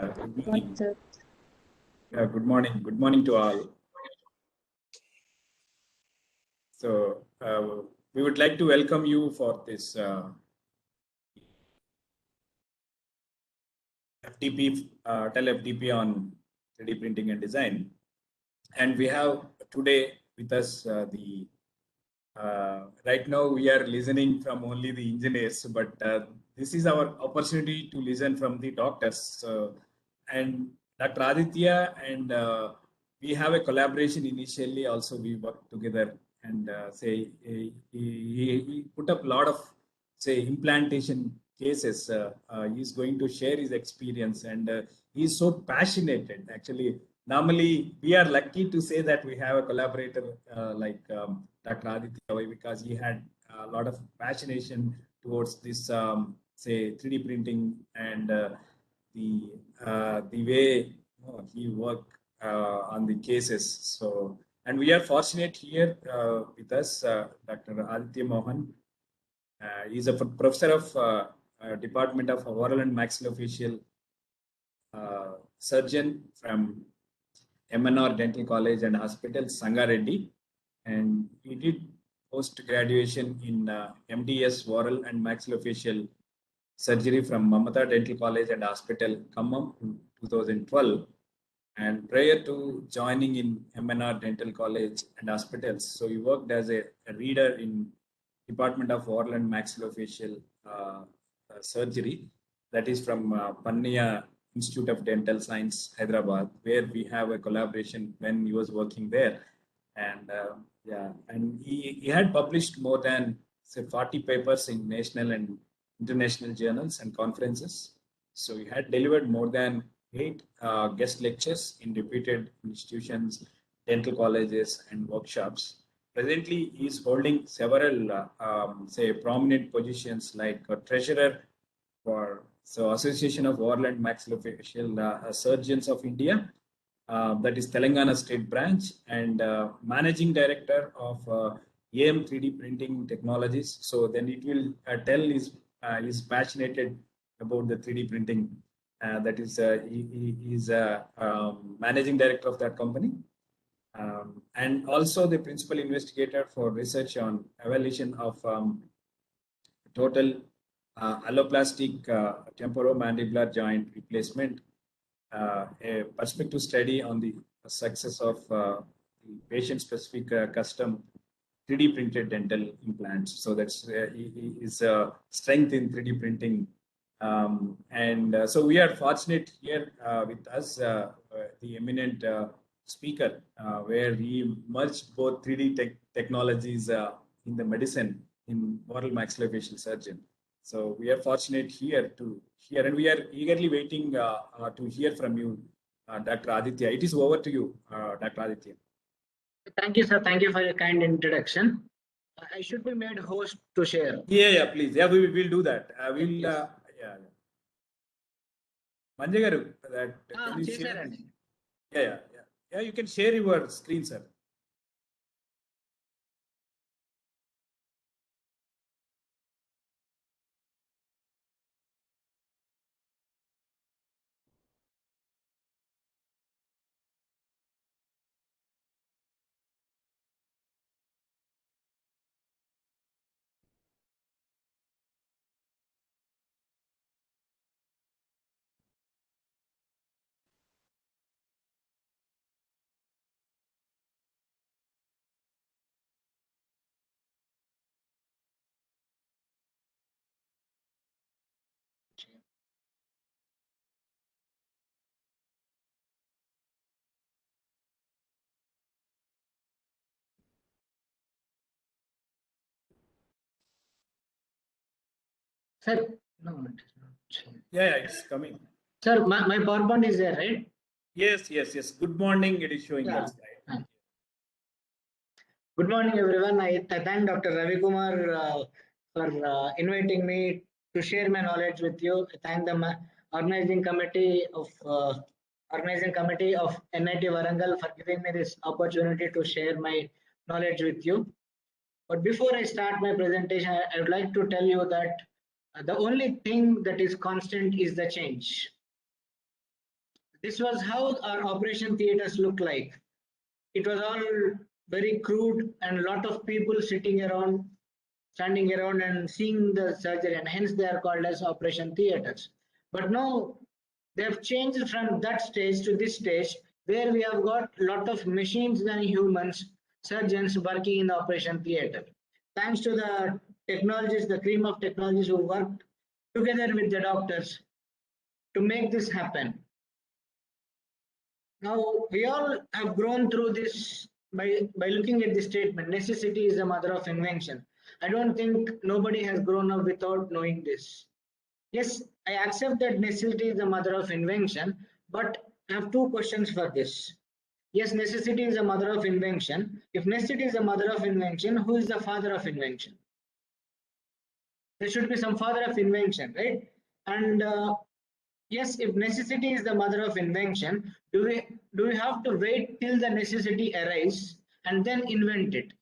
Good morning. Good morning. Good morning to all. So we would like to welcome you for this FTP, TEL-FTP on 3D printing and design. And we have today with us right now we are listening from only the engineers, but this is our opportunity to listen from the doctors. And Dr. Aditya and we have a collaboration initially. Also, we worked together and he put up a lot of implantation cases. He's going to share his experience, and he's so passionate. Actually, normally we are lucky to say that we have a collaborator like Dr. Aditya, because he had a lot of passionation towards this 3D printing and the way he worked on the cases. So, and we are fortunate here with us, Dr. Aditya Mohan. He's a professor of Department of Oral and Maxillofacial Surgeon from MNR Dental College and Hospital, Sangareddy, and he did post graduation in MDS Oral and Maxillofacial Surgery from Mamata Dental College and Hospital, Khammam, in 2012. And prior to joining in MNR Dental College and Hospitals, so he worked as a reader in Department of Oral and Maxillofacial Surgery, that is from Panniya Institute of Dental Science, Hyderabad, where we have a collaboration when he was working there. And and he had published more than 40 papers in national and international journals and conferences. So he had delivered more than 8 guest lectures in reputed institutions, dental colleges, and workshops. Presently, he is holding several, prominent positions like treasurer for Association of Oral and Maxillofacial Surgeons of India, that is Telangana State Branch, and managing director of AM 3D printing technologies. So then it will tell is passionate about the 3D printing. That is, he is managing director of that company. And also the principal investigator for research on evaluation of total alloplastic temporomandibular joint replacement, a perspective study on the success of the patient-specific custom 3D printed dental implants. So that's his strength in 3D printing. And so we are fortunate here with us, the eminent speaker, where he merged both 3D technologies in the medicine in oral maxillofacial surgeon. So we are fortunate here to hear, and we are eagerly waiting to hear from you, Dr. Aditya. It is over to you, Dr. Aditya. Thank you, sir. Thank you for your kind introduction. I should be made host to share. Yeah, please. Yeah, we will do that. We'll, yes. Manja garu, that can you share? Yeah, you can share your screen, sir. Sir, no, it is not. Yeah, it's coming. Sir, my PowerPoint is there, right? Yes. Good morning. It is showing. Yeah. Us, right? Good morning, everyone. I thank Dr. Ravi Kumar for inviting me to share my knowledge with you. I thank the organizing committee of NIT Warangal for giving me this opportunity to share my knowledge with you. But before I start my presentation, I would like to tell you that the only thing that is constant is the change. This was how our operation theaters looked like. It was all very crude and a lot of people sitting around, standing around and seeing the surgery, and hence they are called as operation theaters. But now they have changed from that stage to this stage where we have got a lot of machines than humans, surgeons working in the operation theater. Thanks to the technologies, the cream of technologies who worked together with the doctors to make this happen. Now, we all have grown through this by looking at this statement, necessity is the mother of invention. I don't think nobody has grown up without knowing this. Yes, I accept that necessity is the mother of invention, but I have two questions for this. Yes, necessity is the mother of invention. If necessity is the mother of invention, who is the father of invention? There should be some father of invention, right? And yes, if necessity is the mother of invention, do we have to wait till the necessity arises and then invent it?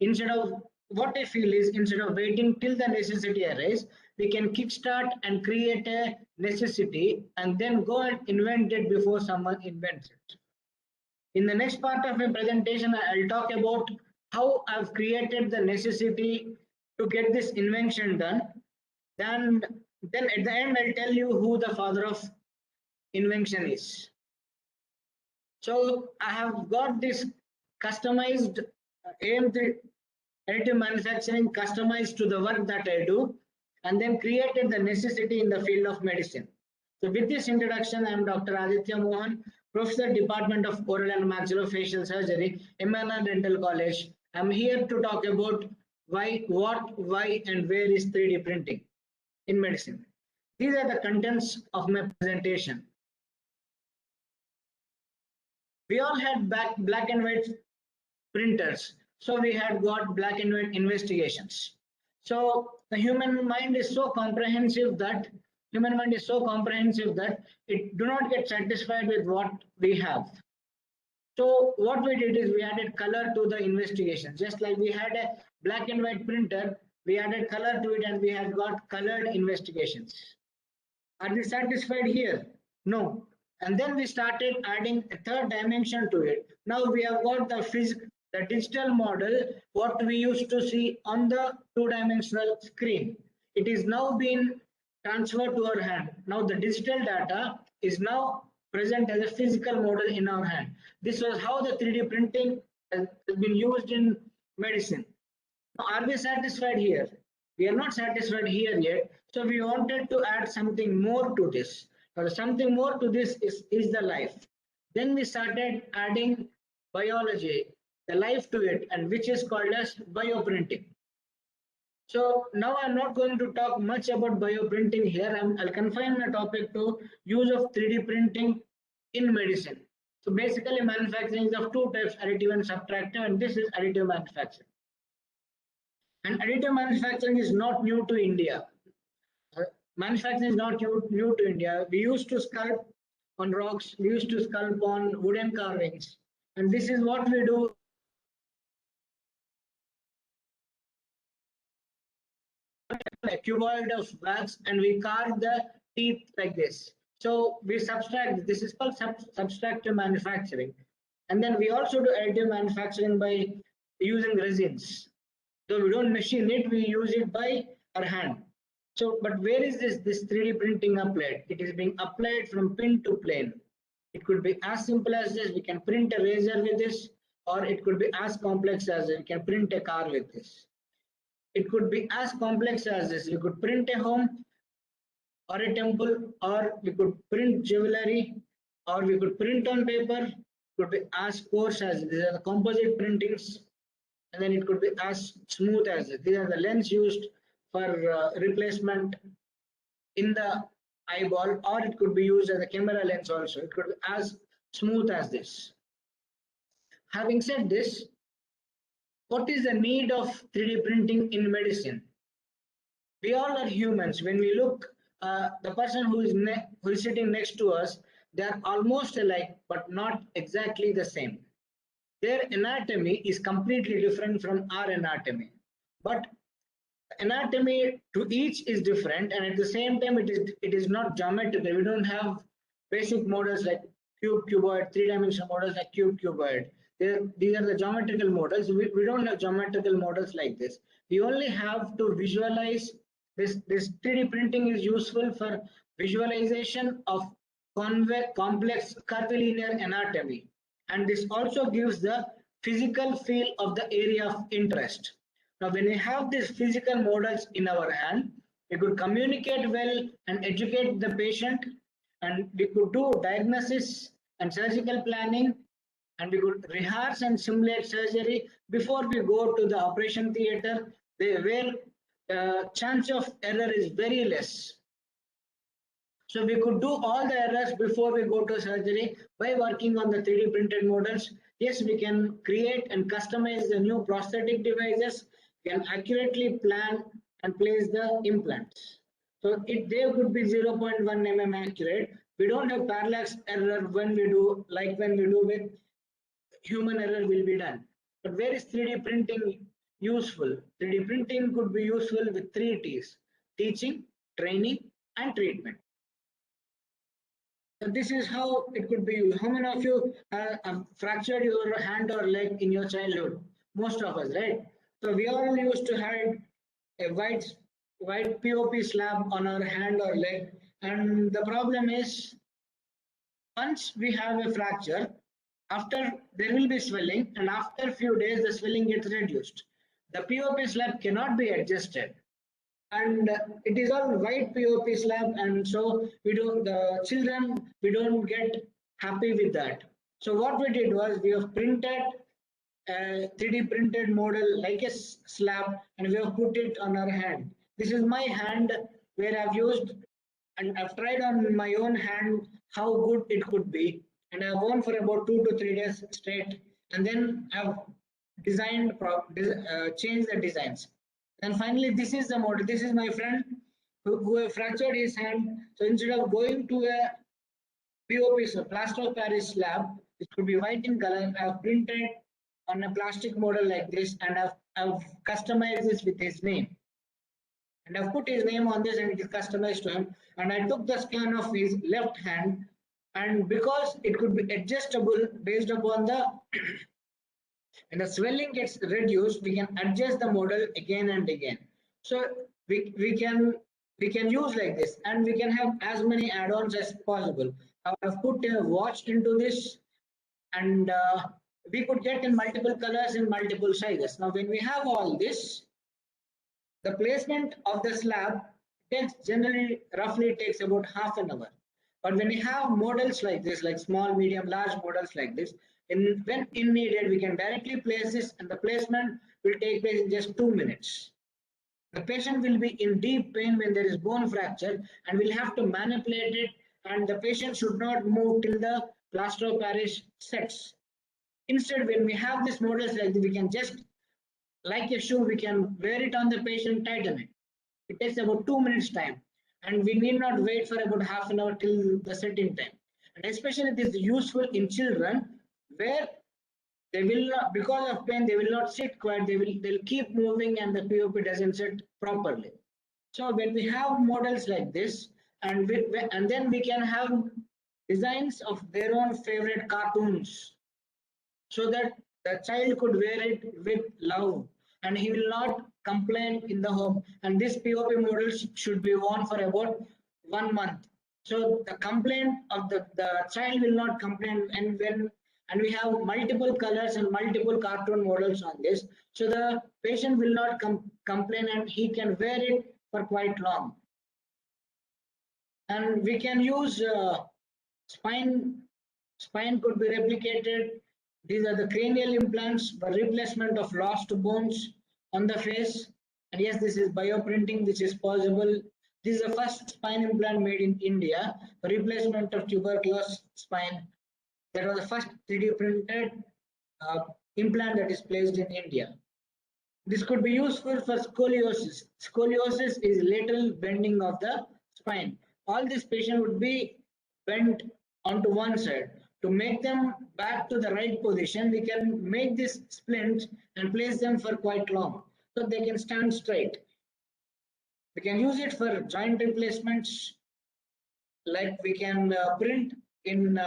Instead of, what I feel is, instead of waiting till the necessity arises, we can kickstart and create a necessity and then go and invent it before someone invents it. In the next part of my presentation, I'll talk about how I've created the necessity to get this invention done. Then at the end, I'll tell you who the father of invention is. So I have got this customized AMD additive manufacturing customized to the work that I do, and then created the necessity in the field of medicine. So with this introduction, I am Dr. Aditya Mohan, Professor, Department of Oral and Maxillofacial Surgery, MNR Dental College. I am here to talk about why, what, why, and where is 3D printing in medicine. These are the contents of my presentation. We all had black and white printers, so we had got black and white investigations. So the human mind is so comprehensive that it do not get satisfied with what we have. So what we did is we added color to the investigation. Just like we had a black and white printer, we added color to it and we have got colored investigations. Are we satisfied here? No. And then we started adding a third dimension to it. Now we have got the digital model, what we used to see on the two-dimensional screen. It is now being transferred to our hand. Now the digital data is now present as a physical model in our hand. This was how the 3D printing has been used in medicine. Now, are we satisfied here? We are not satisfied here yet. So we wanted to add something more to this. Now, something more to this is the life. Then we started adding biology, the life to it, and which is called as bioprinting. So now I'm not going to talk much about bioprinting here. I'll confine my topic to use of 3D printing in medicine. So basically manufacturing is of two types, additive and subtractive, and this is additive manufacturing. And additive manufacturing is not new to India. Manufacturing is not new to India. We used to sculpt on rocks, we used to sculpt on wooden carvings. And this is what we do. A cuboid of wax and we carve the teeth like this. So we subtract, this is called subtractive manufacturing. And then we also do additive manufacturing by using resins. So we don't machine it, we use it by our hand. So, but where is this 3D printing applied? It is being applied from pin to plane. It could be as simple as this, we can print a razor with this, or it could be as complex as we can print a car with this. It could be as complex as this. We could print a home or a temple, or we could print jewelry, or we could print on paper. It could be as coarse as these are the composite printings, and then it could be as smooth as this. These are the lens used for replacement in the eyeball, or it could be used as a camera lens also. It could be as smooth as this. Having said this, what is the need of 3D printing in medicine? We all are humans. When we look, the person who is sitting next to us, they are almost alike, but not exactly the same. Their anatomy is completely different from our anatomy. But anatomy to each is different, and at the same time, it is not geometrical. We don't have basic models like cube, cuboid, three-dimensional models like cube, cuboid. These are the geometrical models. We don't have geometrical models like this. We only have to visualize this. This 3D printing is useful for visualization of complex curvilinear anatomy. And this also gives the physical feel of the area of interest. Now, when we have these physical models in our hand, we could communicate well and educate the patient, and we could do diagnosis and surgical planning, and we could rehearse and simulate surgery before we go to the operation theater, where the chance of error is very less. So we could do all the errors before we go to surgery by working on the 3D printed models. Yes, we can create and customize the new prosthetic devices, can accurately plan and place the implants. So they could be 0.1 mm accurate. We don't have parallax error when we do, like when we do with human error will be done. But where is 3D printing useful? 3D printing could be useful with 3 T's: teaching, training, and treatment. So this is how it could be used. How many of you have fractured your hand or leg in your childhood? Most of us, right? So we all used to have a white POP slab on our hand or leg, and the problem is, once we have a fracture, after there will be swelling, and after a few days the swelling gets reduced. The POP slab cannot be adjusted, and it is all white POP slab, and so the children, we don't get happy with that. So what we did was, we have printed a 3D printed model like a slab, and we have put it on our hand. This is my hand, where I've used, and I've tried on my own hand how good it could be, and I've worn for about 2 to 3 days straight, and then I've designed, changed the designs. And finally, this is the model. This is my friend who fractured his hand. So instead of going to a POP, so plaster of Paris slab, it could be white in color, I've printed on a plastic model like this, and I've customized this with his name. And I've put his name on this, and it is customized to him. And I took the scan of his left hand, and because it could be adjustable based upon the and the swelling gets reduced, we can adjust the model again and again. So we can use like this, and we can have as many add-ons as possible. I've put a watch into this, and we could get in multiple colors in multiple sizes. Now, when we have all this, the placement of the slab takes generally roughly takes about half an hour. But when we have models like this, like small, medium, large models like this, when in needed, we can directly place this, and the placement will take place in just 2 minutes. The patient will be in deep pain when there is bone fracture, and will have to manipulate it, and the patient should not move till the plaster of Paris sets. Instead, when we have these models like this, we can just, like a shoe, we can wear it on the patient, tighten it. It takes about 2 minutes time, and we need not wait for about half an hour till the setting time. And especially this is useful in children, where they will not, because of pain, they will not sit quiet. They'll keep moving, and the POP doesn't set properly. So when we have models like this, and then we can have designs of their own favorite cartoons, so that the child could wear it with love, and he will not complain in the home. And this POP models should be worn for about 1 month. So the complaint of the child will not complain, and we have multiple colors and multiple cartoon models on this. So the patient will not complain, and he can wear it for quite long. And we can use spine could be replicated. These are the cranial implants for replacement of lost bones on the face. And yes, this is bioprinting, which is possible. This is the first spine implant made in India for replacement of tuberculous spine. That was the first 3D printed implant that is placed in India. This could be useful for scoliosis. Scoliosis is lateral bending of the spine. All this patient would be bent onto one side. To make them back to the right position, we can make these splints and place them for quite long, so they can stand straight. We can use it for joint replacements, like we can print in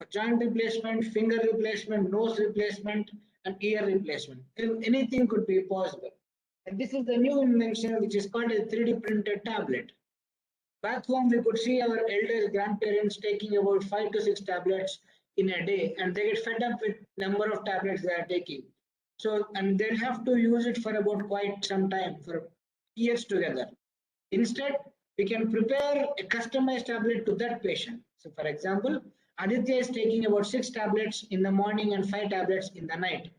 joint replacement, finger replacement, nose replacement, and ear replacement. Anything could be possible. And this is the new invention which is called a 3D printed tablet. Back home, we could see our elder grandparents taking about 5 to 6 tablets in a day, and they get fed up with number of tablets they are taking. So, and they'll have to use it for about quite some time, for years together. Instead, we can prepare a customized tablet to that patient. So, for example, Aditya is taking about 6 tablets in the morning and 5 tablets in the night.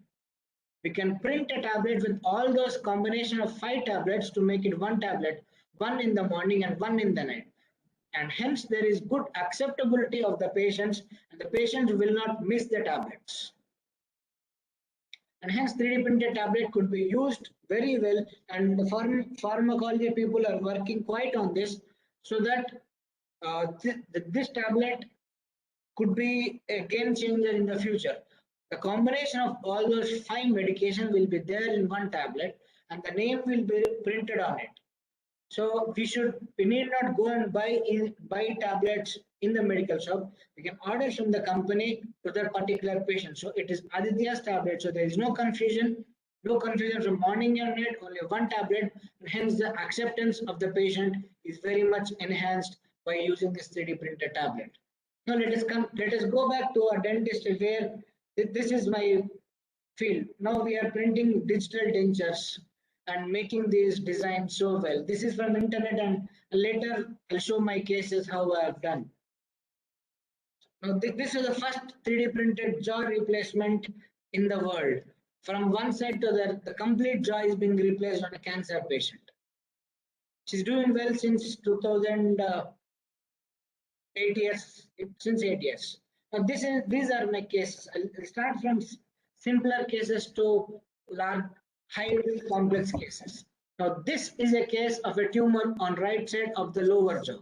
We can print a tablet with all those combination of 5 tablets to make it one tablet, one in the morning and one in the night. And hence there is good acceptability of the patients, and the patients will not miss the tablets. And hence 3D printed tablet could be used very well, and the pharmacology people are working quite on this, so that this tablet could be a game changer in the future. The combination of all those 5 medications will be there in one tablet, and the name will be printed on it. So we need not go and buy tablets in the medical shop. We can order from the company to that particular patient. So it is Aditya's tablet. So there is no confusion from morning and night, only one tablet, and hence the acceptance of the patient is very much enhanced by using this 3D printed tablet. Now let us go back to our dentist where this is my field. Now we are printing digital dentures and making these designs so well. This is from internet, and later I'll show my cases how I have done. Now this is the first 3D printed jaw replacement in the world. From one side to the complete jaw is being replaced on a cancer patient. She's doing well since 8 years, since 8 years. Now these are my cases. I'll start from simpler cases to large, highly complex cases. Now this is a case of a tumor on right side of the lower jaw.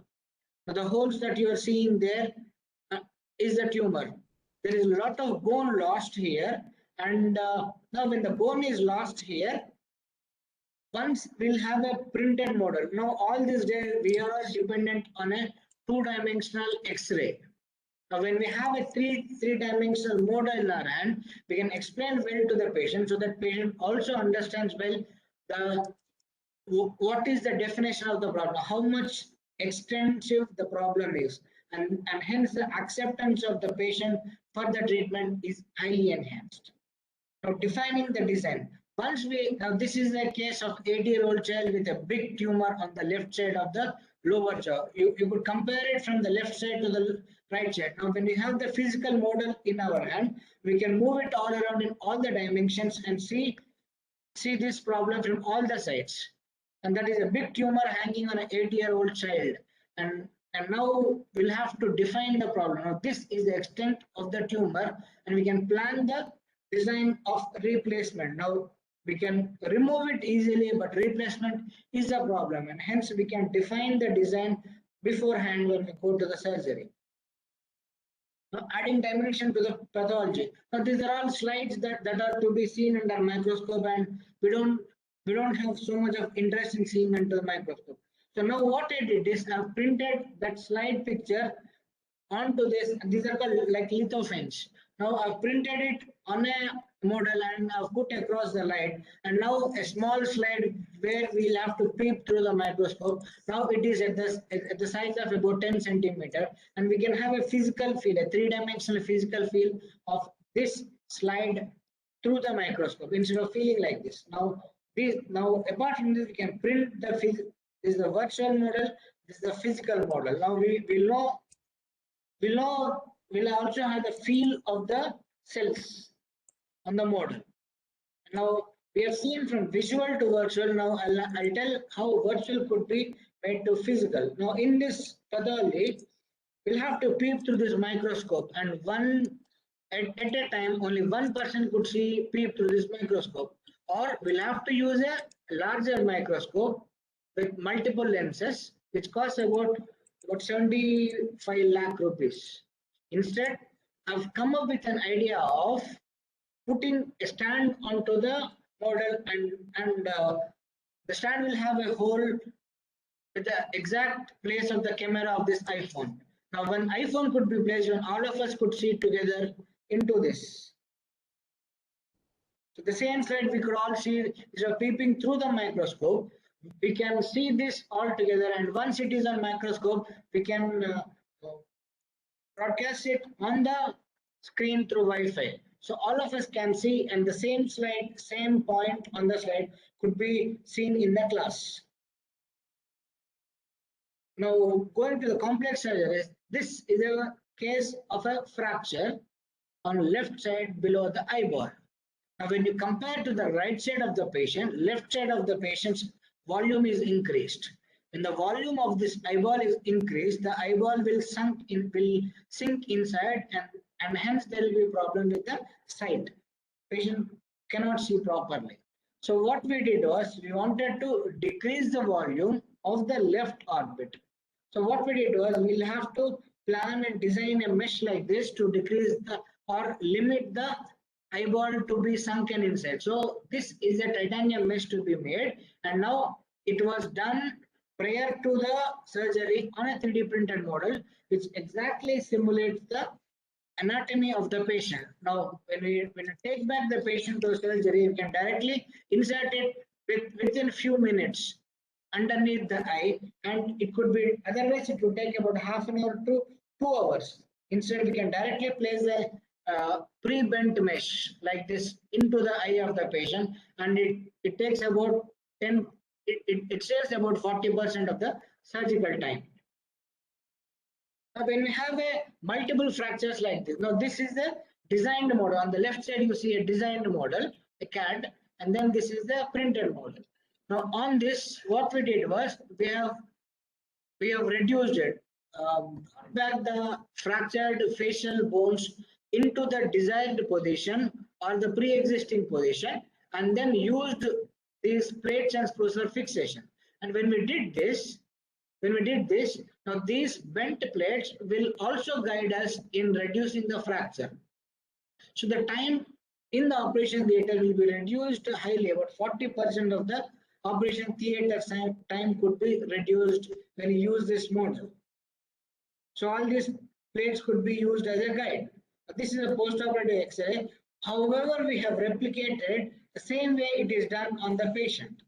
Now the holes that you are seeing there is the tumor. There is a lot of bone lost here, and now when the bone is lost here, once we'll have a printed model. Now all these days we are dependent on a 2-dimensional X-ray. Now when we have a three-dimensional model in our hand, we can explain well to the patient, so that patient also understands well what is the definition of the problem, how much extensive the problem is, and hence the acceptance of the patient for the treatment is highly enhanced. Now defining the design. Now this is a case of 80-year-old child with a big tumor on the left side of the lower jaw. You could compare it from the left side to the right side. Now when we have the physical model in our hand, we can move it all around in all the dimensions and see this problem from all the sides. And that is a big tumor hanging on an 80-year-old child. And now we'll have to define the problem. Now this is the extent of the tumor, and we can plan the design of replacement. Now we can remove it easily, but replacement is a problem, and hence we can define the design beforehand when we go to the surgery. Now adding dimension to the pathology. Now these are all slides that are to be seen under microscope, and we don't have so much of interest in seeing under the microscope. So now what I did is I've printed that slide picture onto this. These are called like lithophanes. Now I've printed it on a model and I've put across the light, and now a small slide where we'll have to peep through the microscope. Now it is at the size of about 10 centimeter, and we can have a physical feel, a 3-dimensional physical feel of this slide through the microscope instead of feeling like this. Now apart from this, we can print the this is the virtual model, this is the physical model. Now we'll also have the feel of the cells on the model. Now we have seen from visual to virtual. Now I'll tell how virtual could be made to physical. Now in this pathology, we'll have to peep through this microscope, and at a time only one person could peep through this microscope, or we'll have to use a larger microscope with multiple lenses, which costs about 75 lakh rupees. Instead, I've come up with an idea of putting a stand onto the model, and the stand will have a hole with the exact place of the camera of this iPhone. Now, when iPhone could be placed, when all of us could see together into this. So the same slide we could all see is peeping through the microscope. We can see this all together, and once it is on microscope, we can broadcast it on the screen through Wi-Fi. So all of us can see, and the same slide, same point on the slide could be seen in the class. Now, going to the complex surgery, this is a case of a fracture on left side below the eyeball. Now, when you compare to the right side of the patient, left side of the patient's volume is increased. When the volume of this eyeball is increased, the eyeball will sink inside, and hence there will be a problem with the sight. Patient cannot see properly. So what we did was we wanted to decrease the volume of the left orbit. So what we did was we'll have to plan and design a mesh like this to decrease the or limit the eyeball to be sunken inside. So this is a titanium mesh to be made, and now it was done prior to the surgery on a 3D printed model, which exactly simulates the anatomy of the patient. Now, when you take back the patient to surgery, you can directly insert it within few minutes underneath the eye, and it could be, otherwise it would take about half an hour to 2 hours. Instead, we can directly place a pre-bent mesh like this into the eye of the patient, and it takes about 10, it saves about 40% of the surgical time. Now, when we have a multiple fractures like this, now this is the designed model. On the left side, you see a designed model, a CAD, and then this is the printed model. Now, on this, what we did was we have reduced it, back the fractured facial bones into the desired position or the pre-existing position, and then used these plates and screws for fixation. And when we did this, now these bent plates will also guide us in reducing the fracture. So the time in the operation theater will be reduced highly. About 40% of the operation theater time could be reduced when you use this model. So all these plates could be used as a guide. This is a post-operative X-ray. However, we have replicated the same way it is done on the patient.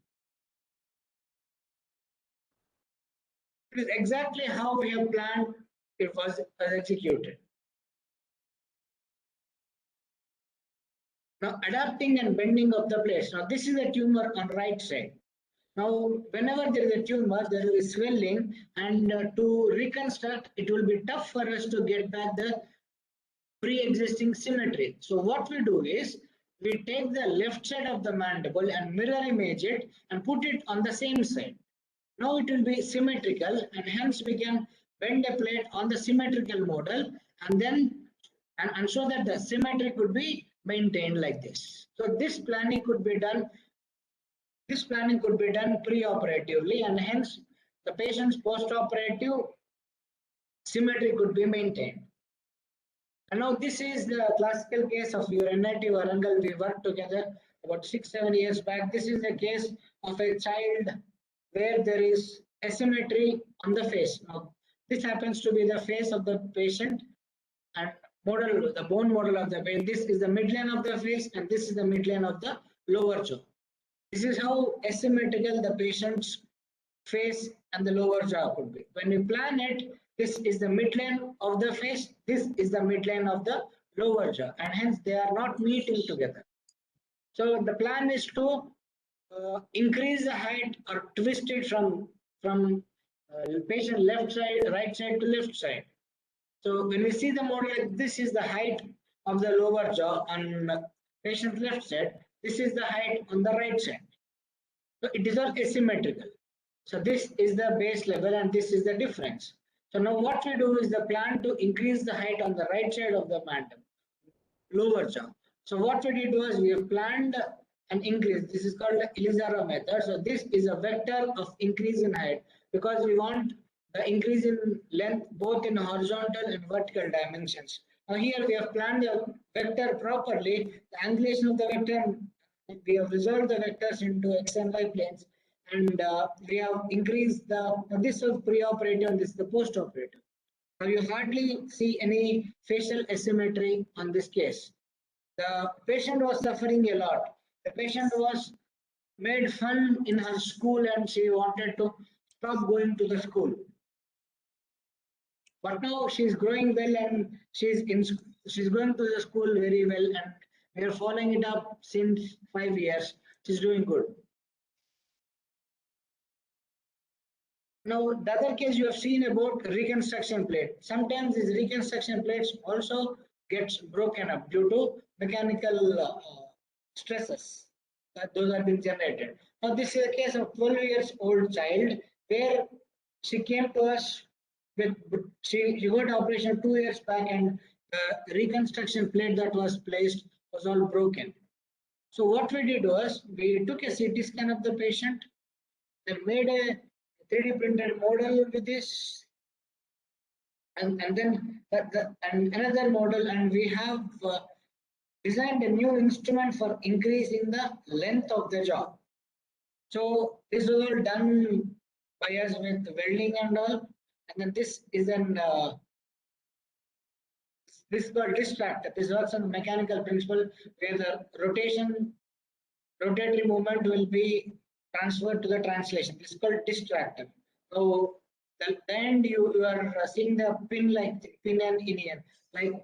It is exactly how we have planned it was executed. Now, adapting and bending of the plates. Now, this is a tumor on right side. Now, whenever there is a tumor, there will be swelling, and to reconstruct, it will be tough for us to get back the pre-existing symmetry. So what we do is, we take the left side of the mandible and mirror image it and put it on the same side. Now it will be symmetrical, and hence we can bend a plate on the symmetrical model, and then and so that the symmetry could be maintained like this. So this planning could be done. This planning could be done pre-operatively, and hence the patient's post-operative symmetry could be maintained. And now this is the classical case of your NIT Warangal. We worked together about 6-7 years back. This is the case of a child where there is asymmetry on the face. Now, this happens to be the face of the patient, and model, the bone model of the patient. This is the midline of the face, and this is the midline of the lower jaw. This is how asymmetrical the patient's face and the lower jaw could be. When we plan it, this is the midline of the face, this is the midline of the lower jaw, and hence they are not meeting together. So the plan is to increase the height or twist it from patient left side, right side to left side. So when we see the model, this is the height of the lower jaw on patient's left side. This is the height on the right side. So it is all asymmetrical. So this is the base level, and this is the difference. So now what we do is the plan to increase the height on the right side of the mandible, lower jaw. So what we did was we have planned an increase. This is called the Elizara method. So this is a vector of increase in height, because we want the increase in length both in horizontal and vertical dimensions. Now here we have planned the vector properly. The angulation of the vector, we have resolved the vectors into X and Y planes, and we have increased this was pre-operative and this is the post-operative. Now you hardly see any facial asymmetry on this case. The patient was suffering a lot. The patient was made fun in her school and she wanted to stop going to the school. But now she's growing well and she's going to the school very well, and we are following it up since 5 years. She's doing good. Now, the other case you have seen about reconstruction plate. Sometimes these reconstruction plates also gets broken up due to mechanical stresses that those are being generated. Now, this is a case of 12 years old child where she came to us with she got operation 2 years back, and the reconstruction plate that was placed was all broken. So what we did was we took a CT scan of the patient and made a 3D printed model with this, and then and another model, and we have designed a new instrument for increasing the length of the jaw. So this was all done by us with welding and all, and then this is an this is called distractor. This works on mechanical principle where the rotatory movement will be transferred to the translation. This is called distractor. So the end you are seeing the pin like pin and inion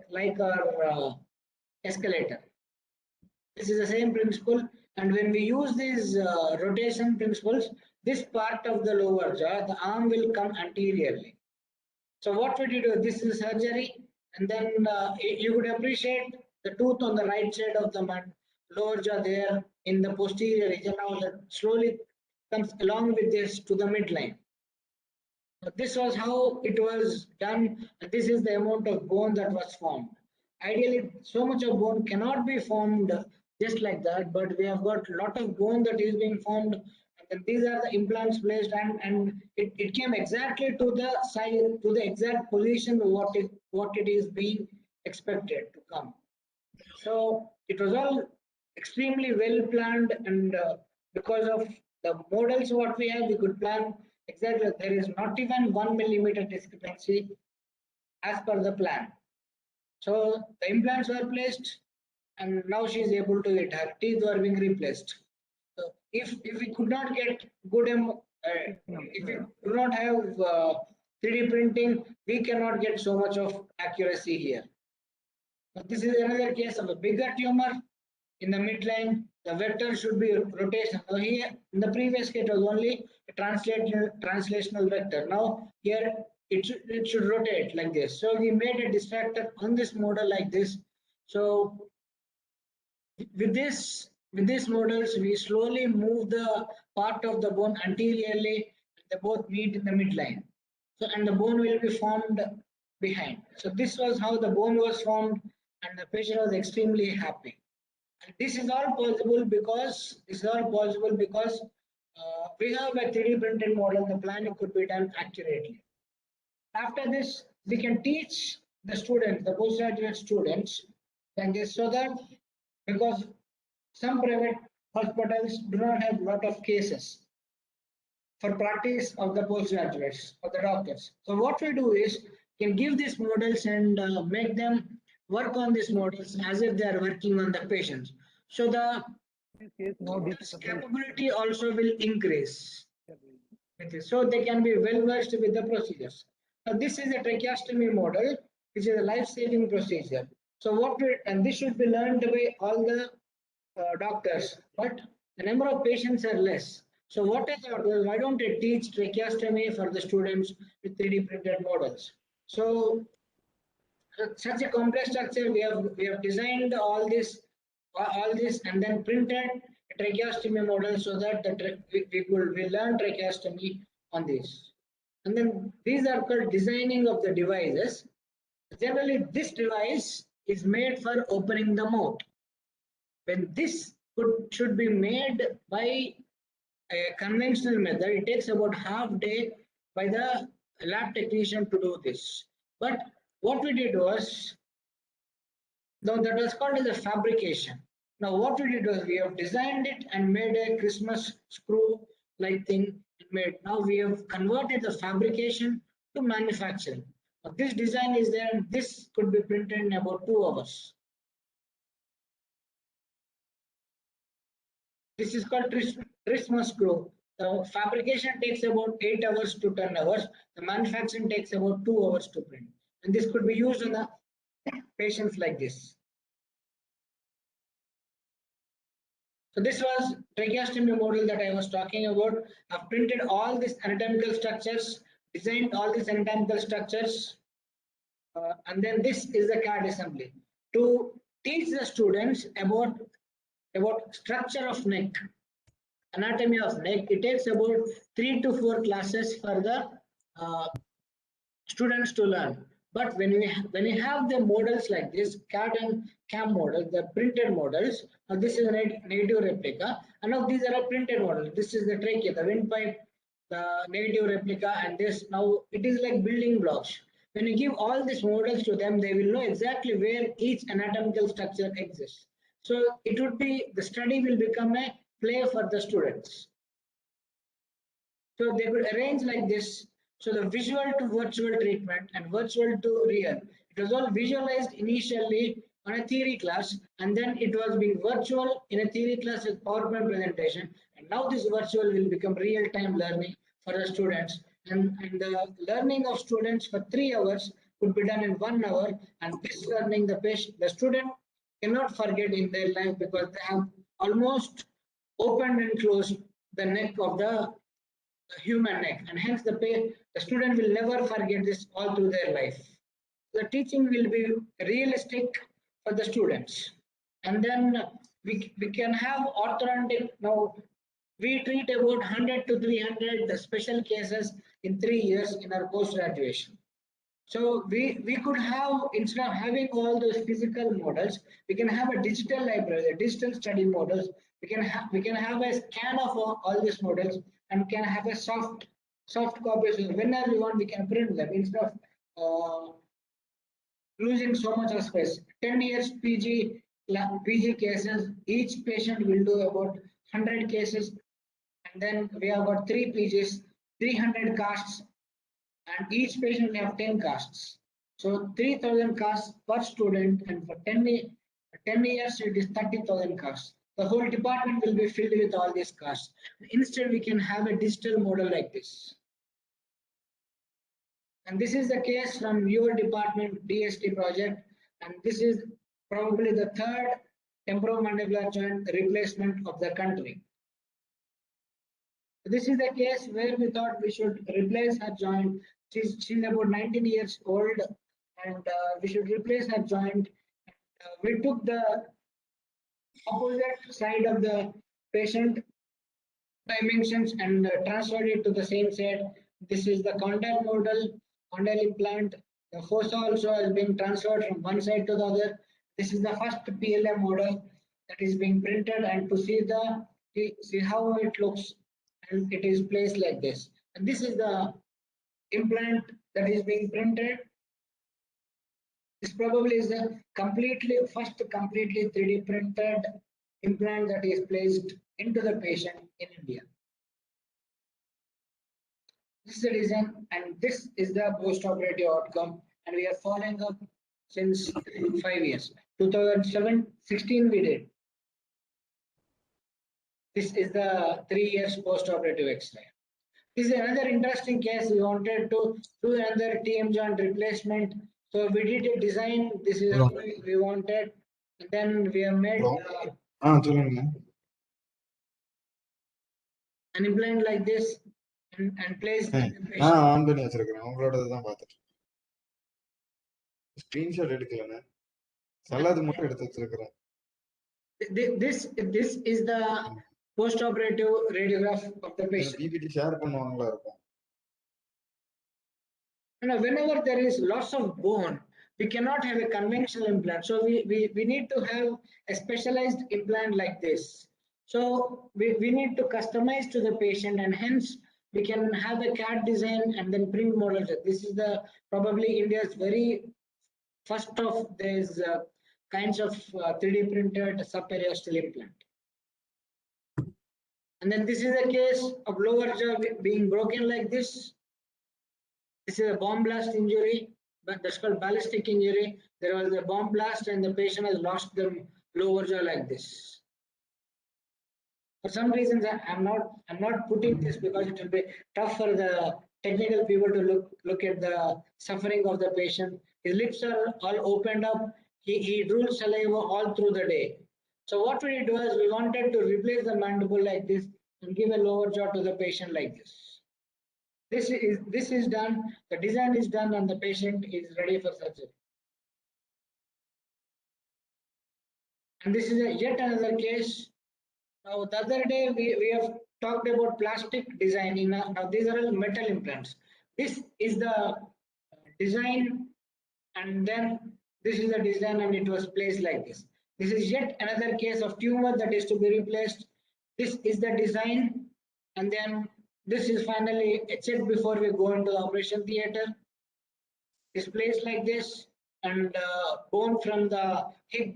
like our escalator. This is the same principle, and when we use these rotation principles, this part of the lower jaw, the arm will come anteriorly. So what we do, this is surgery, and then you could appreciate the tooth on the right side of the lower jaw there in the posterior region. Now that slowly comes along with this to the midline. So this was how it was done, and this is the amount of bone that was formed. Ideally, so much of bone cannot be formed just like that, but we have got a lot of bone that is being formed, and then these are the implants placed, and it came exactly to the size, to the exact position what it is being expected to come. So it was all extremely well planned, and because of the models what we have, we could plan exactly. There is not even 1 millimeter discrepancy as per the plan. So the implants were placed, and now she is able to eat. Her teeth were being replaced. So if we could not get good, if we do not have 3D printing, we cannot get so much of accuracy here. But this is another case of a bigger tumor in the midline. The vector should be rotation. So here in the previous case it was only a translational vector. Now here it should rotate like this. So we made a distractor on this model like this. So with these models, we slowly move the part of the bone anteriorly. They both meet in the midline. So and the bone will be formed behind. So this was how the bone was formed, and the patient was extremely happy. And this is all possible because we have a 3D printed model. The planning could be done accurately. After this, we can teach the students, the postgraduate students, and this so that because some private hospitals do not have a lot of cases for practice of the postgraduates or the doctors. So what we do is can give these models and make them work on these models as if they are working on the patients. So the capability also will increase with this. So they can be well versed with the procedures. Now this is a tracheostomy model, which is a life-saving procedure. So and this should be learned by all the doctors, but the number of patients are less. So what I thought was, why don't I teach tracheostomy for the students with 3D printed models? So such a complex structure, we have designed all this and then printed a tracheostomy model so that we learn tracheostomy on this. And then these are called designing of the devices. Generally, this device is made for opening the mouth. When this should be made by a conventional method, it takes about half day by the lab technician to do this. But what we did was, now that was called as a fabrication. Now what we did was we have designed it and made a Christmas screw like thing made. Now we have converted the fabrication to manufacturing. Now this design is there, and this could be printed in about 2 hours. This is called Trismus screw. The fabrication takes about 8 hours to 10 hours. The manufacturing takes about 2 hours to print. And this could be used on the patients like this. So this was tracheostomy model that I was talking about. I've printed all these anatomical structures, designed all these anatomical structures, and then this is the CAD assembly. To teach the students about structure of neck, anatomy of neck, it takes about 3 to 4 classes for the students to learn. But when we have the models like this, CAD and CAM models, the printed models, now this is a negative replica, and now these are a printed model. This is the trachea, the windpipe, the negative replica, and this. Now it is like building blocks. When you give all these models to them, they will know exactly where each anatomical structure exists. So it would be, the study will become a play for the students. So they could arrange like this. So the visual to virtual treatment and virtual to real. It was all visualized initially on a theory class, and then it was being virtual in a theory class with PowerPoint presentation. And now this virtual will become real-time learning for the students. And the learning of students for 3 hours could be done in 1 hour. And this learning, the student cannot forget in their life, because they have almost opened and closed the neck of the human neck, and hence the student will never forget this all through their life. The teaching will be realistic for the students, and then we can have orthodontic. Now we treat about 100 to 300 special cases in 3 years in our post graduation. So we could have, instead of having all those physical models, we can have a digital library, a digital study models. We can have a scan of all these models, and can have a soft copies. Whenever we want, we can print them instead of losing so much of space. 10 years PG cases, each patient will do about 100 cases, and then we have got 3 PGs, 300 casts, and each patient will have 10 casts. So 3,000 casts per student, and for 10 years it is 30,000 casts. The whole department will be filled with all these casts. Instead, we can have a digital model like this. And this is the case from your department DST project, and this is probably the 3rd temporomandibular joint replacement of the country. This is the case where we thought we should replace her joint. She's about 19 years old, and we should replace her joint. We took the opposite side of the patient dimensions and transferred it to the same side. This is the condyle model, condyle implant. The fossa also has been transferred from one side to the other. This is the first PLA model that is being printed, and to see how it looks, and it is placed like this. And this is the implant that is being printed. This probably is the first completely 3D printed implant that is placed into the patient in India. This is the design, and this is the post-operative outcome, and we are following up since 5 years. 2016 we did. This is the 3 years post-operative X-ray. This is another interesting case. We wanted to do another TM joint replacement. So we did a design. This is what we wanted. And then we have made an implant like this and placed in the patient. Screenshot எடுக்கலனே மட்டும் எடுத்து வச்சிருக்கேன். This is the post-operative radiograph of the patient. PPT share பண்ணுவாங்களா இருக்கும். Whenever there is loss of bone, we cannot have a conventional implant. So we need to have a specialized implant like this. So we need to customize to the patient, and hence we can have a CAD design and then print models. This is the probably India's very first of these kinds of 3D printed subperiosteal implant. And then this is a case of lower jaw being broken like this. This is a bomb blast injury, but that's called ballistic injury. There was a bomb blast and the patient has lost the lower jaw like this. For some reasons, I'm not putting this because it will be tough for the technical people to look at the suffering of the patient. His lips are all opened up. He drools saliva all through the day. So what we do is we wanted to replace the mandible like this and give a lower jaw to the patient like this. This is done. The design is done, and the patient is ready for surgery. And this is yet another case. Now, the other day we have talked about plastic designing. Now these are all metal implants. This is the design, and then this is the design, and it was placed like this. This is yet another case of tumor that is to be replaced. This is the design, and then this is finally checked before we go into the operation theater. It's placed like this, and bone from the hip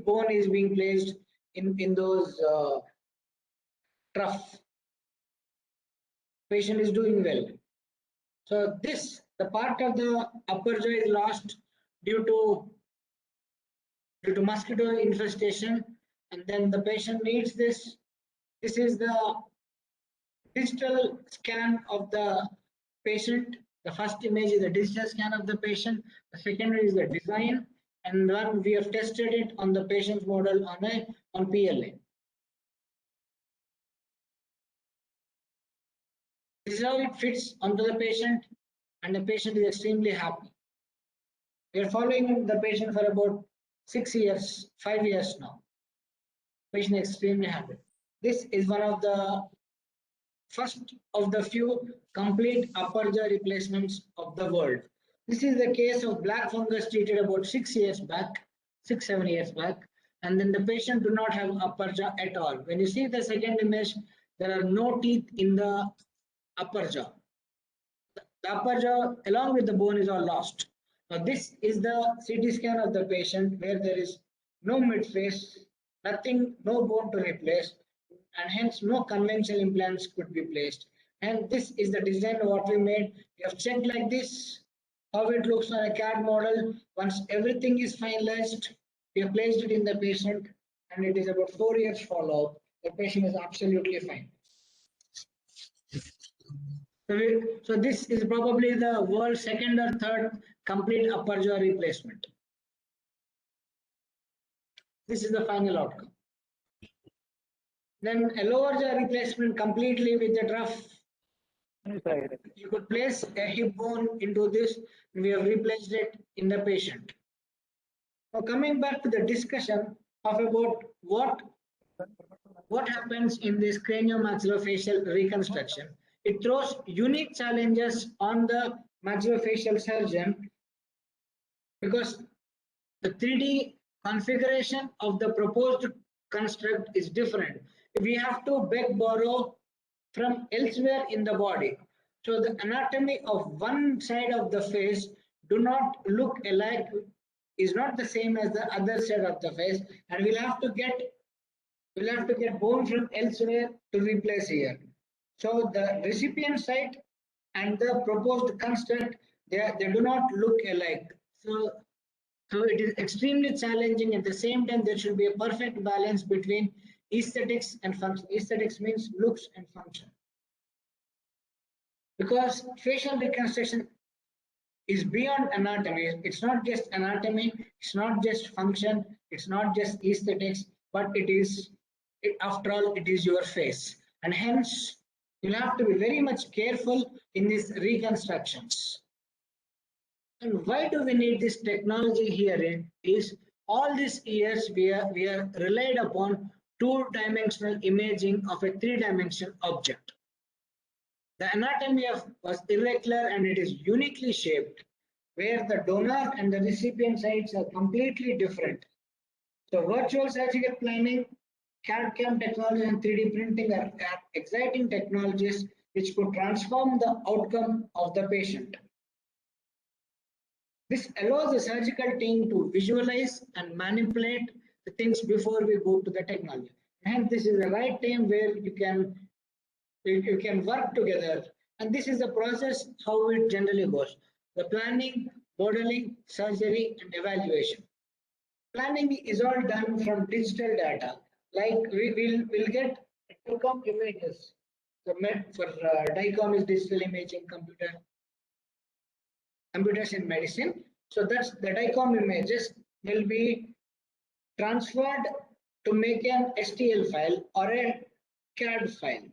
bone is being placed in those trough. Patient is doing well. So the part of the upper jaw is lost due to mosquito infestation, and then the patient needs this. This is the digital scan of the patient. The first image is the digital scan of the patient. The second is the design, and then we have tested it on the patient's model on PLA. This is how it fits onto the patient, and the patient is extremely happy. We are following the patient for about 6 years, 5 years now. Patient is extremely happy. This is one of the first of the few complete upper jaw replacements of the world. This is the case of black fungus treated about 6 years back, 6-7 years back, and then the patient do not have upper jaw at all. When you see the second image, there are no teeth in the upper jaw. The upper jaw along with the bone is all lost. Now this is the CT scan of the patient where there is no midface, nothing, no bone to replace, and hence no conventional implants could be placed. And this is the design of what we made. We have checked like this, how it looks on a CAD model. Once everything is finalized, we have placed it in the patient, and it is about 4 years follow-up. The patient is absolutely fine. So this is probably the world's second or third complete upper jaw replacement. This is the final outcome. Then a lower jaw replacement completely with the trough. You could place a hip bone into this, and we have replaced it in the patient. Now coming back to the discussion of about what happens in this craniomaxillofacial reconstruction. It throws unique challenges on the maxillofacial surgeon because the 3D configuration of the proposed construct is different. We have to borrow from elsewhere in the body. So the anatomy of one side of the face do not look alike, is not the same as the other side of the face, and we'll have to get bone from elsewhere to replace here. So the recipient site and the proposed construct, they do not look alike. So it is extremely challenging. At the same time, there should be a perfect balance between aesthetics and function. Aesthetics means looks and function. Because facial reconstruction is beyond anatomy. It's not just anatomy, it's not just function, it's not just aesthetics, but after all, it is your face. And hence, you'll have to be very much careful in these reconstructions. And why do we need this technology here? Is all these years we are relied upon two-dimensional imaging of a three-dimensional object. The anatomy was irregular and it is uniquely shaped, where the donor and the recipient sites are completely different. So virtual surgical planning, CAD/CAM technology and 3D printing are exciting technologies which could transform the outcome of the patient. This allows the surgical team to visualize and manipulate the things before we go to the technology. And this is the right time where you can work together. And this is the process how it generally goes. The planning, modeling, surgery, and evaluation. Planning is all done from digital data. Like we'll get DICOM images. So for DICOM is digital imaging computers in medicine. So that's the DICOM images will be transferred to make an STL file or a CAD file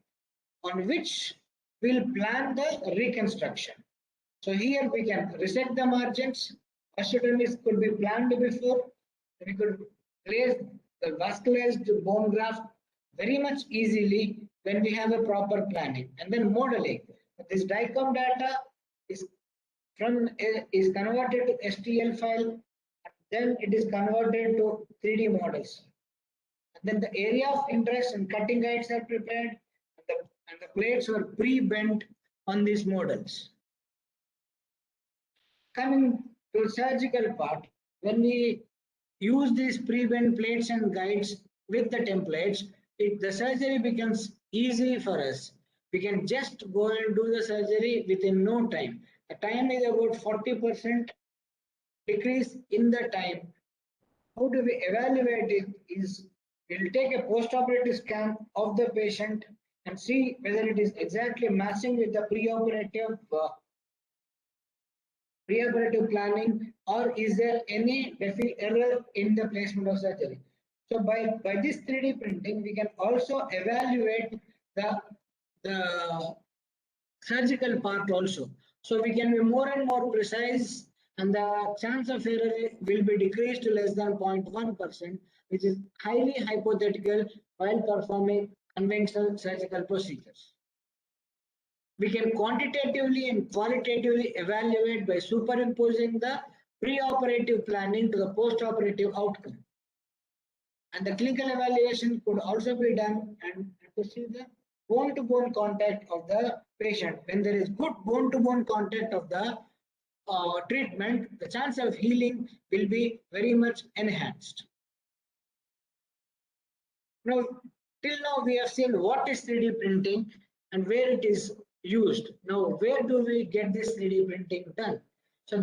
on which we'll plan the reconstruction. So here we can reset the margins. Osteotomies could be planned before. We could place the vascularized bone graft very much easily when we have a proper planning. And then modeling. This DICOM data is is converted to STL file. Then it is converted to 3D models. And then the area of interest and cutting guides are prepared, and the plates were pre-bent on these models. Coming to the surgical part, when we use these pre-bent plates and guides with the templates, the surgery becomes easy for us. We can just go and do the surgery within no time. The time is about 40% decrease in the time. How do we evaluate it is we'll take a post-operative scan of the patient and see whether it is exactly matching with the preoperative planning, or is there any error in the placement of surgery. So by this 3D printing, we can also evaluate the surgical part also. So we can be more and more precise, and the chance of error will be decreased to less than 0.1%, which is highly hypothetical while performing conventional surgical procedures. We can quantitatively and qualitatively evaluate by superimposing the preoperative planning to the postoperative outcome. And the clinical evaluation could also be done and to see the bone-to-bone contact of the patient. When there is good bone-to-bone contact of the treatment, the chance of healing will be very much enhanced. Now, till now we have seen what is 3D printing and where it is used. Now, where do we get this 3D printing done? So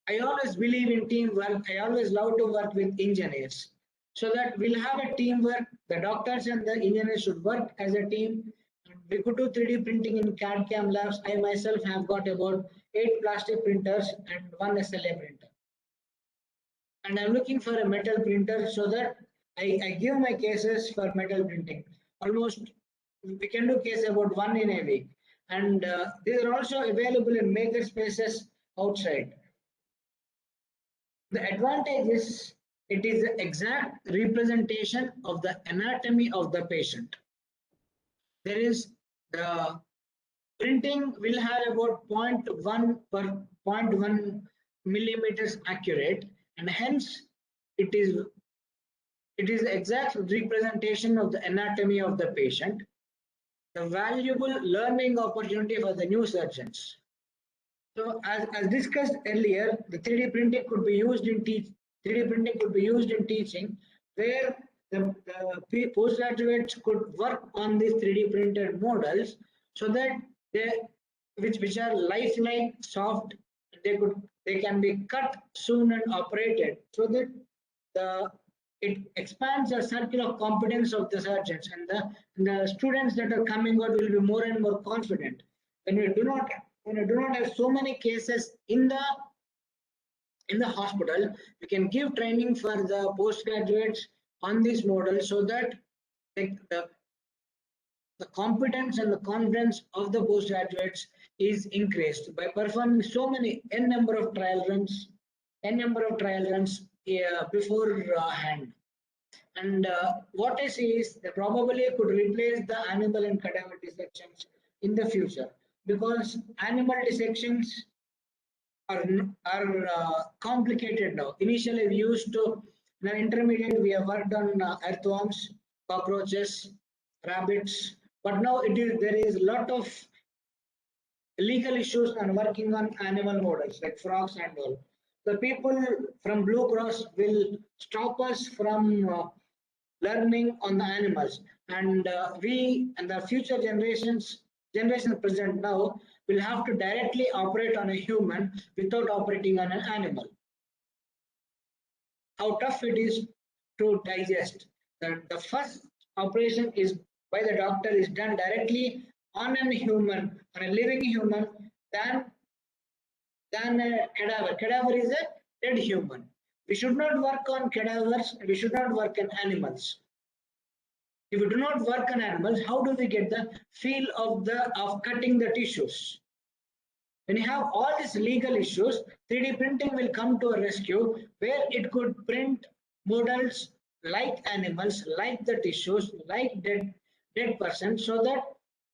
I always believe in teamwork. I always love to work with engineers. So that we'll have a teamwork. The doctors and the engineers should work as a team. We could do 3D printing in CAD/CAM labs. I myself have got about 8 plastic printers and 1 SLA printer. And I'm looking for a metal printer so that I give my cases for metal printing. Almost, we can do case about 1 in a week. And these are also available in maker spaces outside. The advantage is it is the exact representation of the anatomy of the patient. There is the printing will have about 0.1 per 0.1 millimeters accurate, and hence it is the exact representation of the anatomy of the patient. The valuable learning opportunity for the new surgeons. So as discussed earlier, the 3D printing could be used in teaching, where the postgraduates could work on these 3D printed models, so that which are lifelike, soft, they can be cut soon and operated, so that it expands the circle of competence of the surgeons, and the students that are coming out will be more and more confident. When you do not have so many cases in the hospital, we can give training for the postgraduates on this model, so that the competence and the confidence of the postgraduates is increased by performing so many n number of trial runs beforehand. And what I see is they probably could replace the animal and cadaver dissections in the future, because animal dissections are complicated now. Initially, we used to, in intermediate, we have worked on earthworms, cockroaches, rabbits, but now there is a lot of legal issues on working on animal models like frogs and all. The people from Blue Cross will stop us from learning on the animals, and we and the future generations present now will have to directly operate on a human without operating on an animal. How tough it is to digest. The first operation is by the doctor is done directly on a human, on a living human, than a cadaver. Cadaver is a dead human. We should not work on cadavers. We should not work on animals. If we do not work on animals, how do we get the feel of cutting the tissues? When you have all these legal issues, 3D printing will come to a rescue where it could print models like animals, like the tissues, like dead persons, so that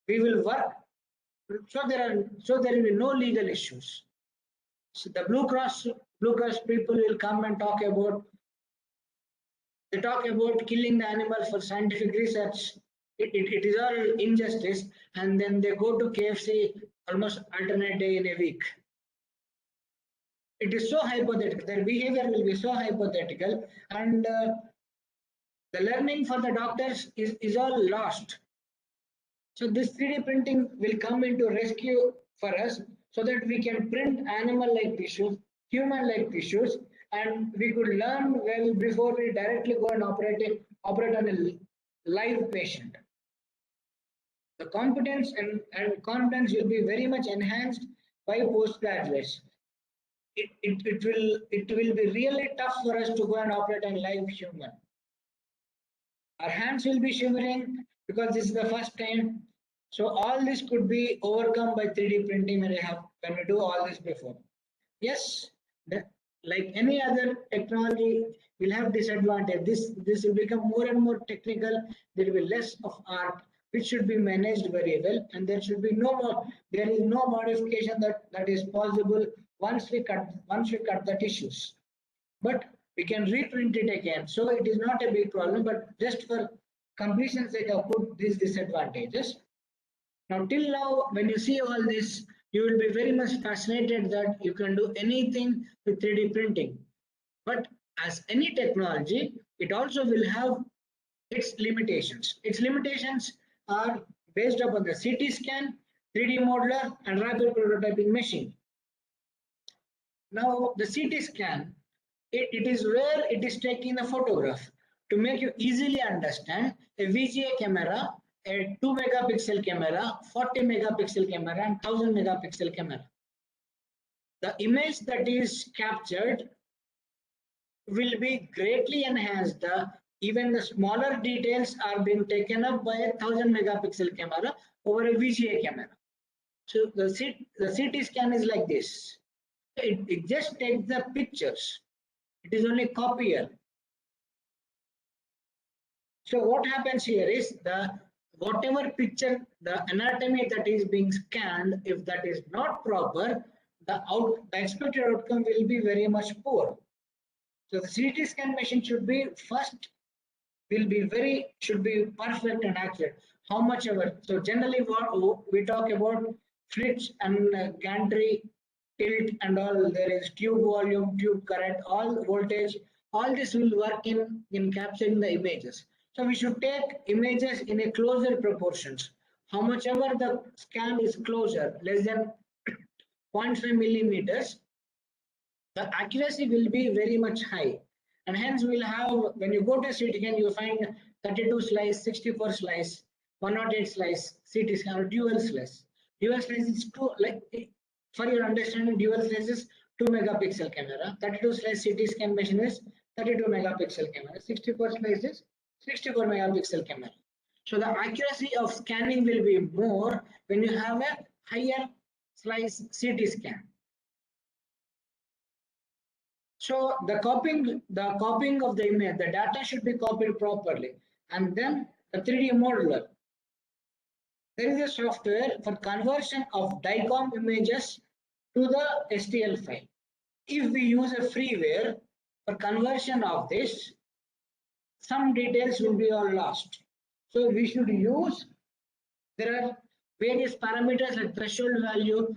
we will work. So there will be no legal issues. So the Blue Cross people will come and talk about. They talk about killing the animal for scientific research. It is all injustice, and then they go to KFC almost alternate day in a week. It is so hypothetical. Their behavior will be so hypothetical, and the learning for the doctors is all lost. So this 3D printing will come into rescue for us so that we can print animal-like tissues, human-like tissues, and we could learn well before we directly go and operate on a live patient. The competence and confidence will be very much enhanced by postgraduates. It will be really tough for us to go and operate on live human. Our hands will be shivering because this is the first time. So all this could be overcome by 3D printing when we do all this before. Yes, like any other technology will have disadvantage. This will become more and more technical. There will be less of art, which should be managed very well, and there should be there is no modification that is possible once we cut the tissues. But we can reprint it again. So it is not a big problem, but just for completion's sake, I put these disadvantages. Now, till now, when you see all this, you will be very much fascinated that you can do anything with 3D printing. But as any technology, it also will have its limitations. Its limitations are based upon the CT scan, 3D modeler, and rapid prototyping machine. Now, the CT scan, it is where it is taking the photograph. To make you easily understand, a VGA camera, a 2 megapixel camera, 40 megapixel camera, and 1000 megapixel camera. The image that is captured will be greatly enhanced. Even the smaller details are being taken up by a 1000 megapixel camera over a VGA camera. So the CT scan is like this. It just takes the pictures. It is only copier. So what happens here is whatever picture, the anatomy that is being scanned, if that is not proper, the expected outcome will be very much poor. So the CT scan machine should be perfect and accurate. How much ever. So generally what we talk about Fritz and gantry, tilt and all. There is tube volume, tube current, all voltage. All this will work in capturing the images. So we should take images in a closer proportions. How much ever the scan is closer, less than 0.5 millimeters, the accuracy will be very much high. And hence we'll have, when you go to CT scan, you find 32 slice, 64 slice, 108 slice, CT scan, or dual slice. Dual slice is for your understanding, dual slice is 2 megapixel camera, 32 slice CT scan machine is 32 megapixel camera, 64 slice is 64 megapixel camera. So the accuracy of scanning will be more when you have a higher slice CT scan. So the copying of the image, the data should be copied properly, and then the 3D modeler. There is a software for conversion of DICOM images to the STL file. If we use a freeware for conversion of this, some details will be all lost. So we should use, there are various parameters like threshold value,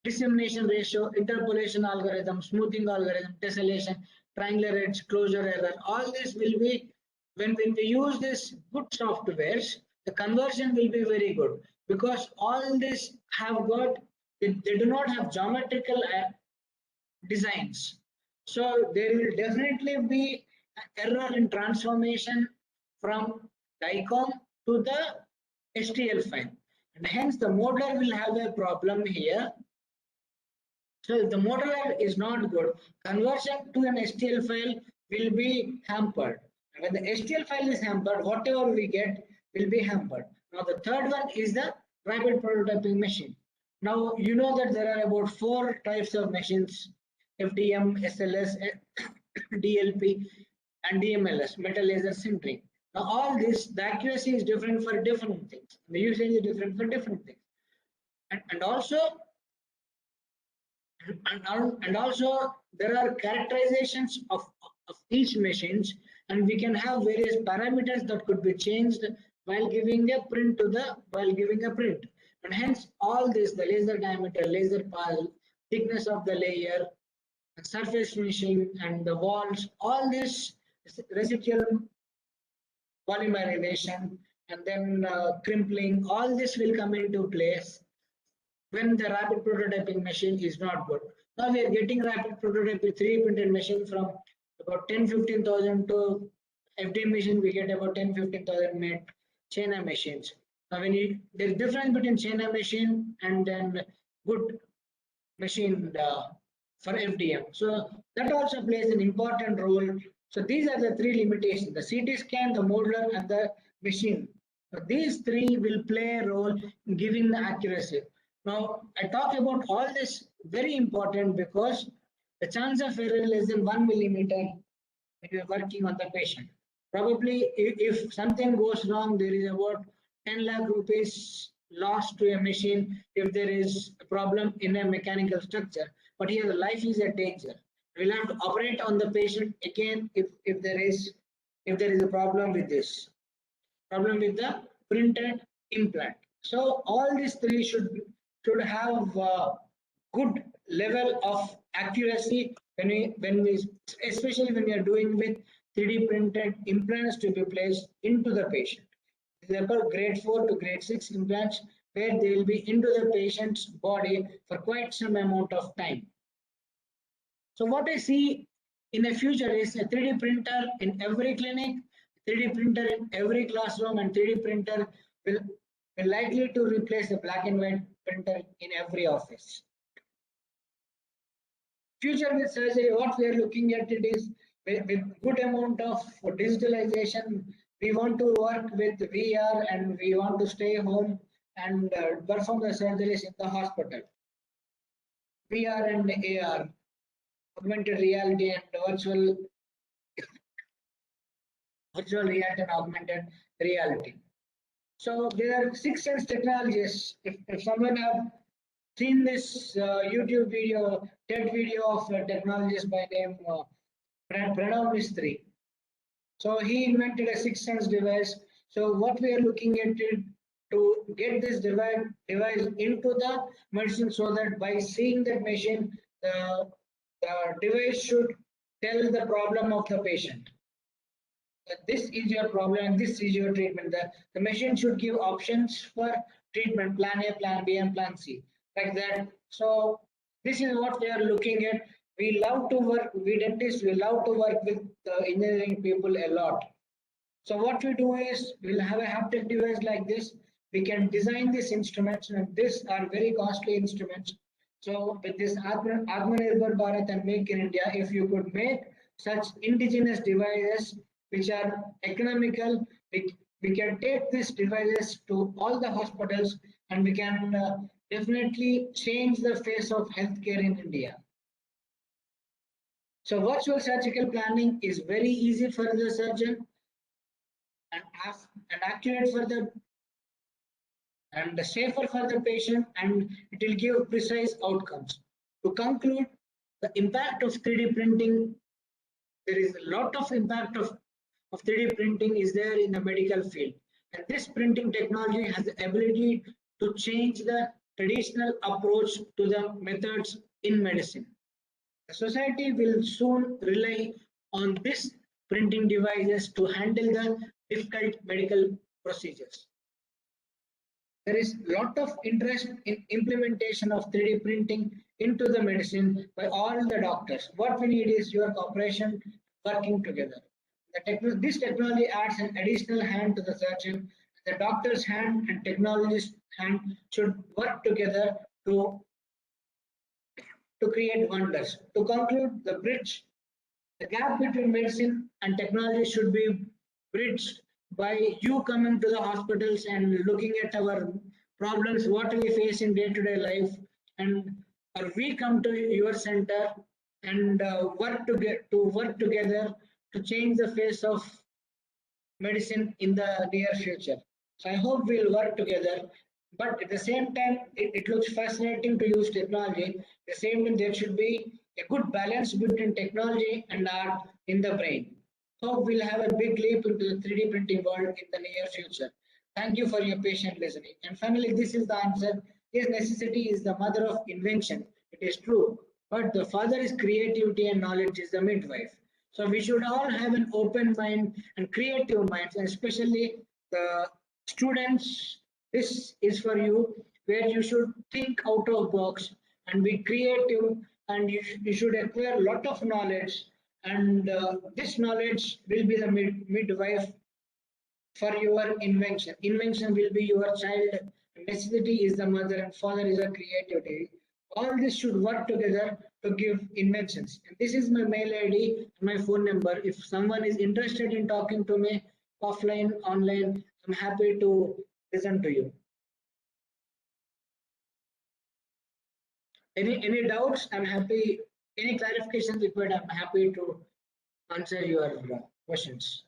dissemination ratio, interpolation algorithm, smoothing algorithm, tessellation, triangular edge, closure error. All this will be when we use this good softwares, the conversion will be very good, because all this have got, they do not have geometrical designs. So there will definitely be an error in transformation from DICOM to the STL file. And hence the modeler will have a problem here. So if the modeler is not good, conversion to an STL file will be hampered. And when the STL file is hampered, whatever we get will be hampered. Now the third one is the rapid prototyping machine. Now you know that there are about 4 types of machines: FDM, SLS, DLP, and DMLS, metal laser sintering. Now all this, the accuracy is different for different things. The usage is different for different things. And also there are characterizations of each machines, and we can have various parameters that could be changed while giving a print and hence all this, the laser diameter, laser pulse, thickness of the layer, surface finishing, and the walls, all this residual polymerization, and then crimpling, all this will come into place when the rapid prototyping machine is not good. Now we are getting rapid prototyping 3D printed machine from about 10-15,000 to FDM machine, we get about 10-15,000 made China machines. Now when there's difference between China machine and then good machine for FDM. So that also plays an important role. So these are the 3 limitations: the CT scan, the modeler, and the machine. So these 3 will play a role in giving the accuracy. Now I talk about all this very important because the chance of error less than 1 millimeter when you are working on the patient. Probably if something goes wrong, there is about 10 lakh rupees lost to a machine if there is a problem in a mechanical structure. But here the life is a danger. We'll have to operate on the patient again if there is a problem with this. Problem with the printed implant. So all these 3 should have good level of accuracy when we especially when we are doing with 3D printed implants to be placed into the patient. These are called grade 4 to grade 6 implants, where they will be into the patient's body for quite some amount of time. So what I see in the future is a 3D printer in every clinic, 3D printer in every classroom, and 3D printer will likely to replace the black and white printer in every office. Future with surgery, what we are looking at it is with good amount of digitalization. We want to work with VR and we want to stay home and perform the surgeries in the hospital. VR and AR, augmented reality and virtual reality and augmented reality. So there are 6 sense technologies. If someone have seen this YouTube video, TED video of technologies by name Pranav Mistry. So he invented a 6 sense device. So what we are looking at it to get this device into the medicine, so that by seeing that machine, the device should tell the problem of the patient. This is your problem and this is your treatment. The machine should give options for treatment, plan A, plan B, and plan C, like that. So this is what we are looking at. We love to work, we dentists, we love to work with engineering people a lot. So what we do is, we'll have a haptic device like this. We can design these instruments, and these are very costly instruments. So with this Atmanirbhar Bharat and Make in India, if you could make such indigenous devices which are economical, we can take these devices to all the hospitals, and we can definitely change the face of healthcare in India. So virtual surgical planning is very easy for the surgeon and accurate for the and safer for the patient, and it will give precise outcomes. To conclude, the impact of 3D printing, there is a lot of impact of 3D printing is there in the medical field. And this printing technology has the ability to change the traditional approach to the methods in medicine. The society will soon rely on this printing devices to handle the difficult medical procedures. There is a lot of interest in implementation of 3D printing into the medicine by all the doctors. What we need is your cooperation working together. This technology adds an additional hand to the surgeon. The doctor's hand and technologist's hand should work together to create wonders. To conclude, the gap between medicine and technology should be bridged by you coming to the hospitals and looking at our problems, what we face in day-to-day life, and or we come to your center and work together to change the face of medicine in the near future. So I hope we'll work together. But at the same time, it looks fascinating to use technology. At the same time, there should be a good balance between technology and art in the brain. Hope we'll have a big leap into the 3D printing world in the near future. Thank you for your patient listening. And finally, this is the answer. Yes, necessity is the mother of invention. It is true. But the father is creativity and knowledge is the midwife. So we should all have an open mind and creative minds, and especially the students. This is for you, where you should think out of box and be creative, and you should acquire a lot of knowledge. And this knowledge will be the midwife for your invention. Invention will be your child. Necessity is the mother, and father is a creativity. All this should work together to give inventions. And this is my mail ID and my phone number. If someone is interested in talking to me offline, online, I'm happy to listen to you. Any doubts? I'm happy. Any clarifications required? I'm happy to answer your questions.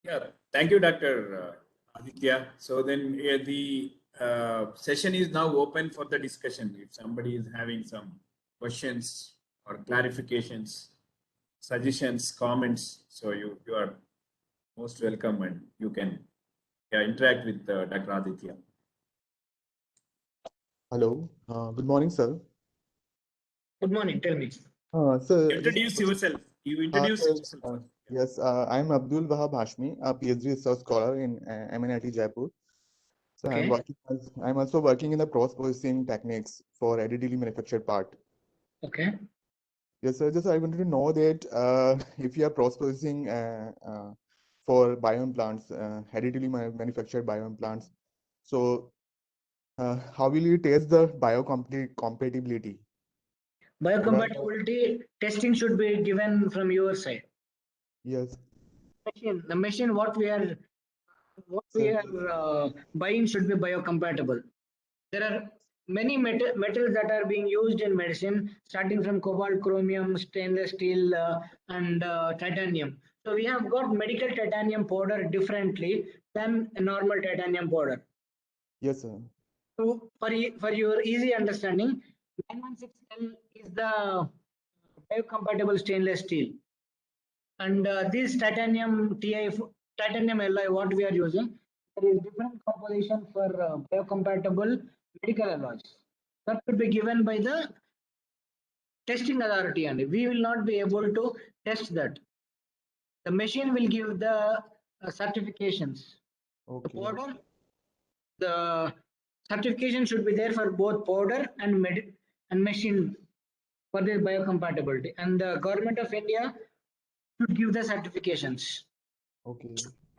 Yeah, thank you, Dr. Aditya. So then the session is now open for the discussion. If somebody is having some questions or clarifications, suggestions, comments, so you are most welcome, and you can interact with Dr. Aditya. Hello. Good morning, sir. Good morning. Tell me. Sir, Introduce yourself. You introduce sir, yourself. yes, I'm Abdul Wahab Hashmi, a PhD research scholar in MNIT Jaipur. So Okay. I'm also working in the post-processing techniques for additively manufactured part. Okay. Yes, sir. Just I wanted to know that if you are post-processing for bioimplants, additively manufactured bioimplants, so how will you test the biocompatibility? Biocompatibility testing should be given from your side. Yes. The machine what we are buying should be biocompatible. There are many metals that are being used in medicine, starting from cobalt, chromium, stainless steel, and titanium. So we have got medical titanium powder differently than a normal titanium powder. Yes, sir. So for your easy understanding, 916L is the biocompatible stainless steel. And this titanium titanium alloy, what we are using, there is different composition for biocompatible medical alloys. That could be given by the testing authority, and we will not be able to test that. The machine will give the certifications. Okay. The powder, the certification should be there for both powder and machine for this biocompatibility. And the government of India should give the certifications. Okay.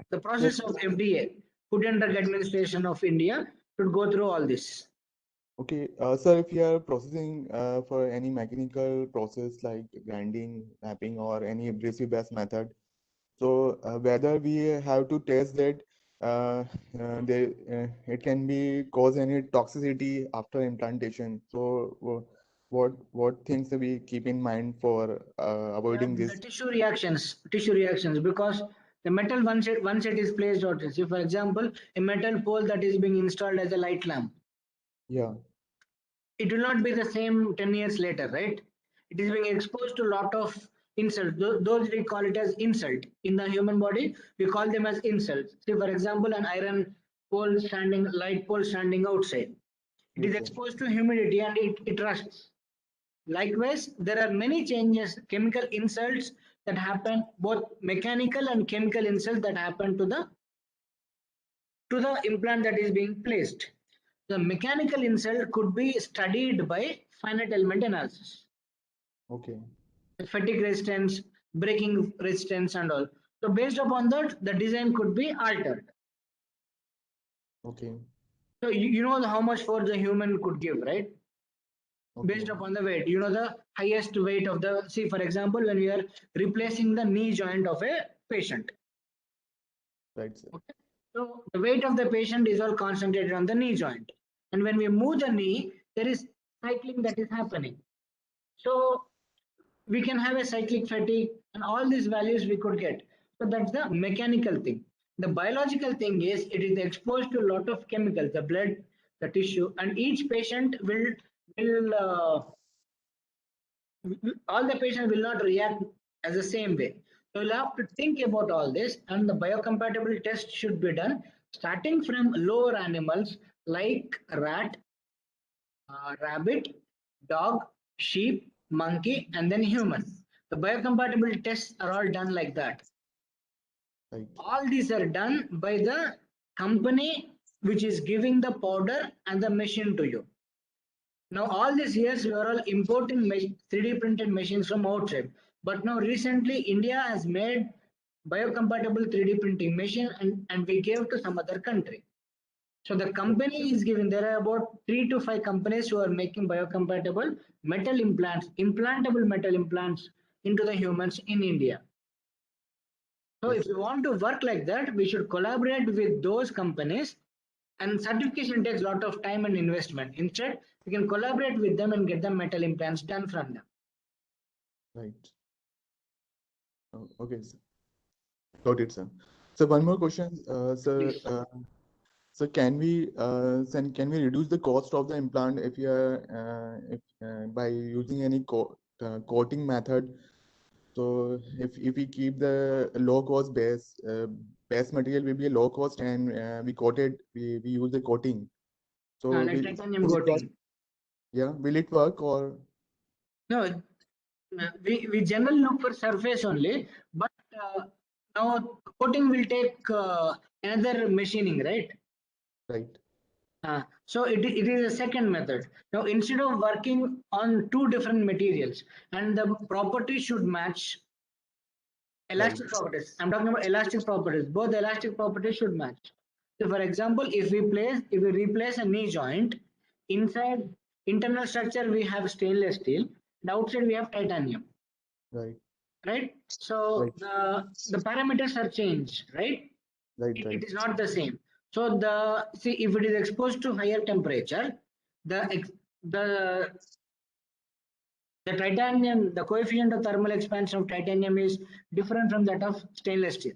The process of FDA, Food and Drug Administration of India, should go through all this. Okay, sir, if you are processing for any mechanical process like grinding, knapping, or any abrasive-based method, so whether we have to test that it can be cause any toxicity after implantation. So what things do we keep in mind for avoiding The this? tissue reactions, because the metal once it is placed out. See, for example, a metal pole that is being installed as a light lamp, Yeah. it will not be the same 10 years later, right? It is being exposed to a lot of insults. Those we call it as insult. In the human body, we call them as insults. See, for example, an iron light pole standing outside. It is Yes, sir. exposed to humidity and it rusts. Likewise, there are many changes, chemical insults that happen, both mechanical and chemical insults that happen to the implant that is being placed. The mechanical insult could be studied by finite element analysis, Okay. fatigue resistance, breaking resistance, and all. So based upon that, the design could be altered. Okay. So you know how much force the human could give, right? Okay. Based upon the weight, you know the highest weight of the, see for example, when we are replacing the knee joint of a patient. Right, sir. Okay. So the weight of the patient is all concentrated on the knee joint. And when we move the knee, there is cycling that is happening. So we can have a cyclic fatigue and all these values we could get. So that's the mechanical thing. The biological thing is it is exposed to a lot of chemicals, the blood, the tissue, and each patient will all the patients will not react as the same way. So you'll have to think about all this, and the biocompatibility test should be done starting from lower animals like rat, rabbit, dog, sheep, monkey, and then human. The biocompatibility tests are all done like that. Right. All these are done by the company which is giving the powder and the machine to you. Now, all these years we are all importing 3D printed machines from outside. But now recently India has made biocompatible 3D printing machine and we gave to some other country. So the company is giving, there are about 3 to 5 companies who are making biocompatible metal implants, implantable metal implants into the humans in India. So Yes, if you want to work like that, we should collaborate with those companies, and certification takes a lot of time and investment. Instead, we can collaborate with them and get the metal implants done from them. Right. Oh, okay, sir. Got it, sir. So one more question, sir. Please. So can we reduce the cost of the implant if you are by using any coating method? So if we keep the low cost base material will be a low cost and we use the coating. So Like titanium will it work? coating. Yeah, will it work or No, we generally look for surface only, but now coating will take another machining, right? right? So it is a second method. Now, instead of working on two different materials and the properties should match, elastic properties. I'm talking about elastic properties. Both elastic properties should match. So, for example, if we replace a knee joint, inside internal structure we have stainless steel, and outside we have titanium. Right. Right. So Right. the parameters are changed. Right. Right. It Right. is not the same. So if it is exposed to higher temperature, the the the titanium, the coefficient of thermal expansion of titanium is different from that of stainless steel.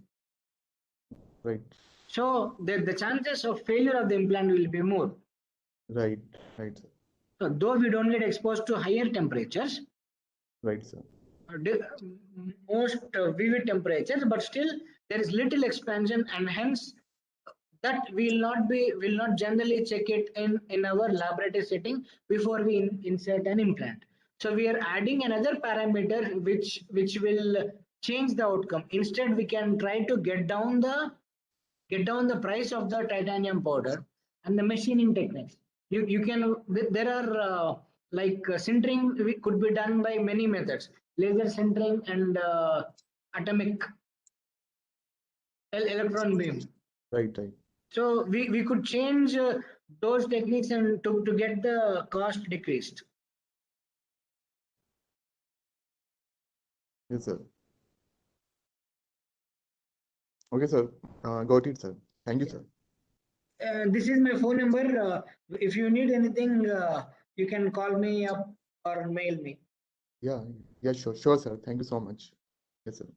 Right. So the chances of failure of the implant will be more. Right. Right, sir. So though we don't get exposed to higher temperatures, Right, sir. most vivid temperatures, but still there is little expansion, and hence that will not generally check it in our laboratory setting before we insert an implant. So we are adding another parameter which will change the outcome. Instead, we can try to get down the price of the titanium powder and the machining techniques. You can, there are sintering could be done by many methods: laser sintering and atomic electron beam. Right. Right. So we could change those techniques and to get the cost decreased. Yes, sir. Okay, sir. Got it, sir. Thank you, sir. This is my phone number. If you need anything, you can call me up or mail me. Yeah. Yeah. Sure. Sure, sir. Thank you so much. Yes, sir.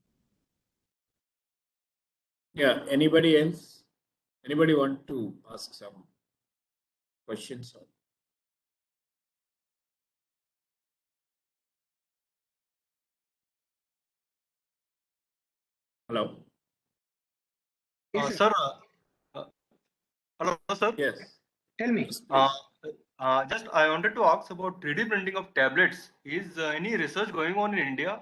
Yeah, anybody else? Anybody want to ask some questions? Hello? Yes, sir. Sir, hello, sir. Yes. Tell me. Yes, Uh, please. Just I wanted to ask about 3D printing of tablets. Is any research going on in India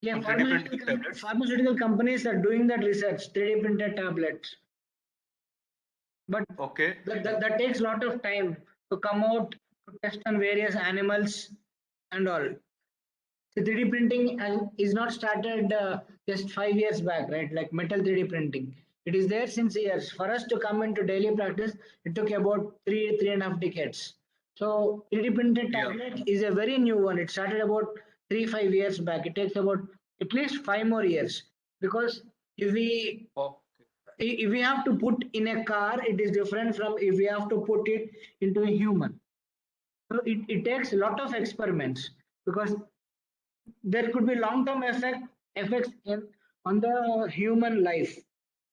Yeah, on 3D printing tablets? pharmaceutical companies are doing that research, 3D printed tablets. But Okay. that takes a lot of time to come out to test on various animals and all. The 3D printing is not started just 5 years back, right? Like metal 3D printing. It is there since years. For us to come into daily practice, it took about 3.5 decades. So 3D printed Yeah. tablet is a very new one. It started about 3-5 years back. It takes about at least 5 more years, because if we Okay. if we have to put in a car, it is different from if we have to put it into a human. So it takes a lot of experiments, because there could be long-term effects on the human life.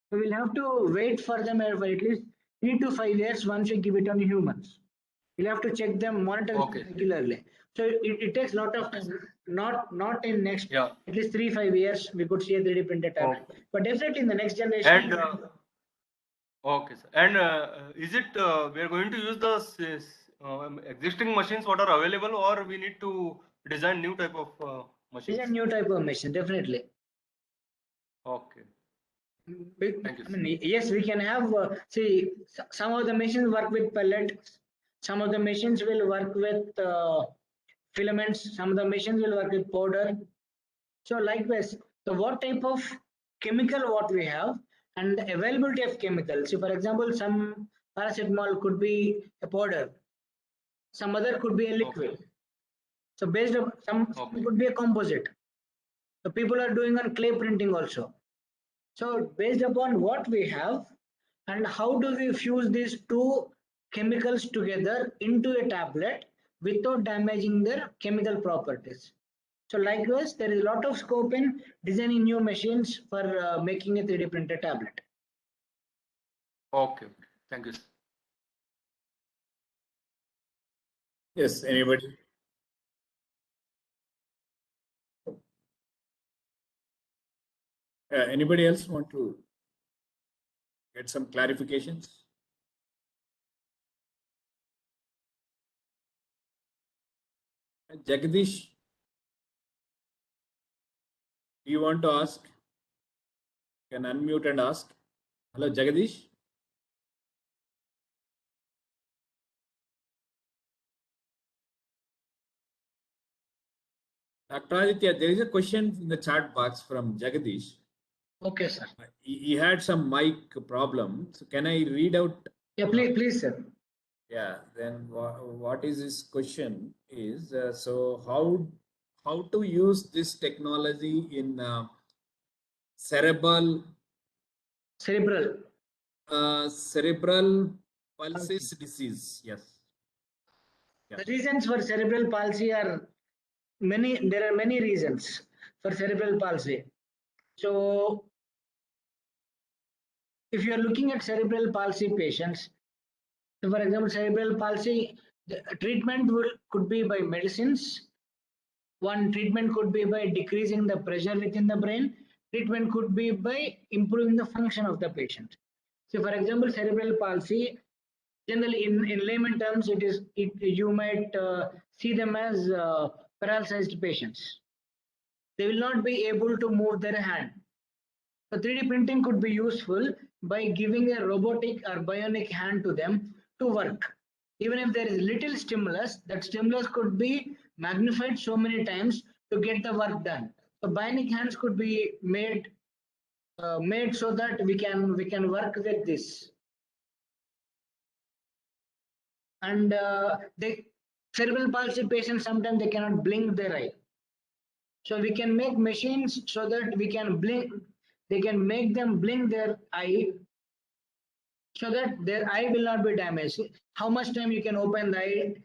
So we'll have to wait for them for at least 3 to 5 years once we give it on humans. We'll have to check them, monitor them Okay. regularly. So it takes a lot of time. Not in next Yeah. at least 3-5 years we could see a 3D printed tablet. Okay. But definitely in the next generation. And okay, sir. And is it we are going to use the existing machines what are available, or we need to design new type of It's machines? a new type of machine, definitely. Okay. Thank you, I mean, yes, we can have, see, some of the machines work with pellets, some of the machines will work with filaments, some of the machines will work with powder. So likewise, so what type of chemical what we have and the availability of chemicals. So for example, some paracetamol could be a powder, some other could be a liquid. So based on some could be a composite. So people are doing on clay printing also. So based upon what we have and how do we fuse these two chemicals together into a tablet without damaging their chemical properties. So likewise, there is a lot of scope in designing new machines for making a 3D printed tablet. Okay. Thank you, sir. Yes, anybody? Anybody else want to get some clarifications? Jagdish, do you want to ask? You can unmute and ask. Hello, Jagdish. Dr. Aditya, there is a question in the chat box from Jagdish. Okay, sir. He had some mic problem. So can I read out? Yeah, please, sir. Yeah, then what is his question is, so how to use this technology in cerebral palsy disease? Yes. Yeah. The reasons for cerebral palsy are many. There are many reasons for cerebral palsy. So if you are looking at cerebral palsy patients, so for example, cerebral palsy, the treatment could be by medicines. One treatment could be by decreasing the pressure within the brain. Treatment could be by improving the function of the patient. So for example, cerebral palsy, generally in layman terms, you might see them as paralyzed patients. They will not be able to move their hand. So 3D printing could be useful by giving a robotic or bionic hand to them to work. Even if there is little stimulus, that stimulus could be magnified so many times to get the work done. So bionic hands could be made so that we can work with this. And the cerebral palsy patients, sometimes they cannot blink their eye. So we can make machines so that we can blink. They can make them blink their eye so that their eye will not be damaged. How much time you can open the eye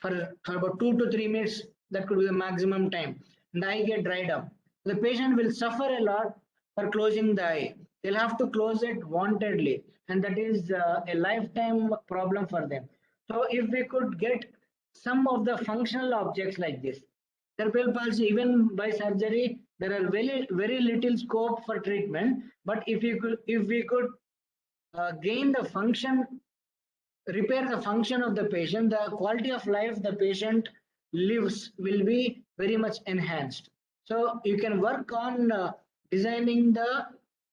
for about 2 to 3 minutes? That could be the maximum time. And the eye get dried up. The patient will suffer a lot for closing the eye. They'll have to close it wantedly, and that is a lifetime problem for them. So if we could get some of the functional objects like this, cerebral palsy, even by surgery, there are very little scope for treatment. But if we could gain the function repair the function of the patient, the quality of life the patient lives will be very much enhanced. So you can work on designing the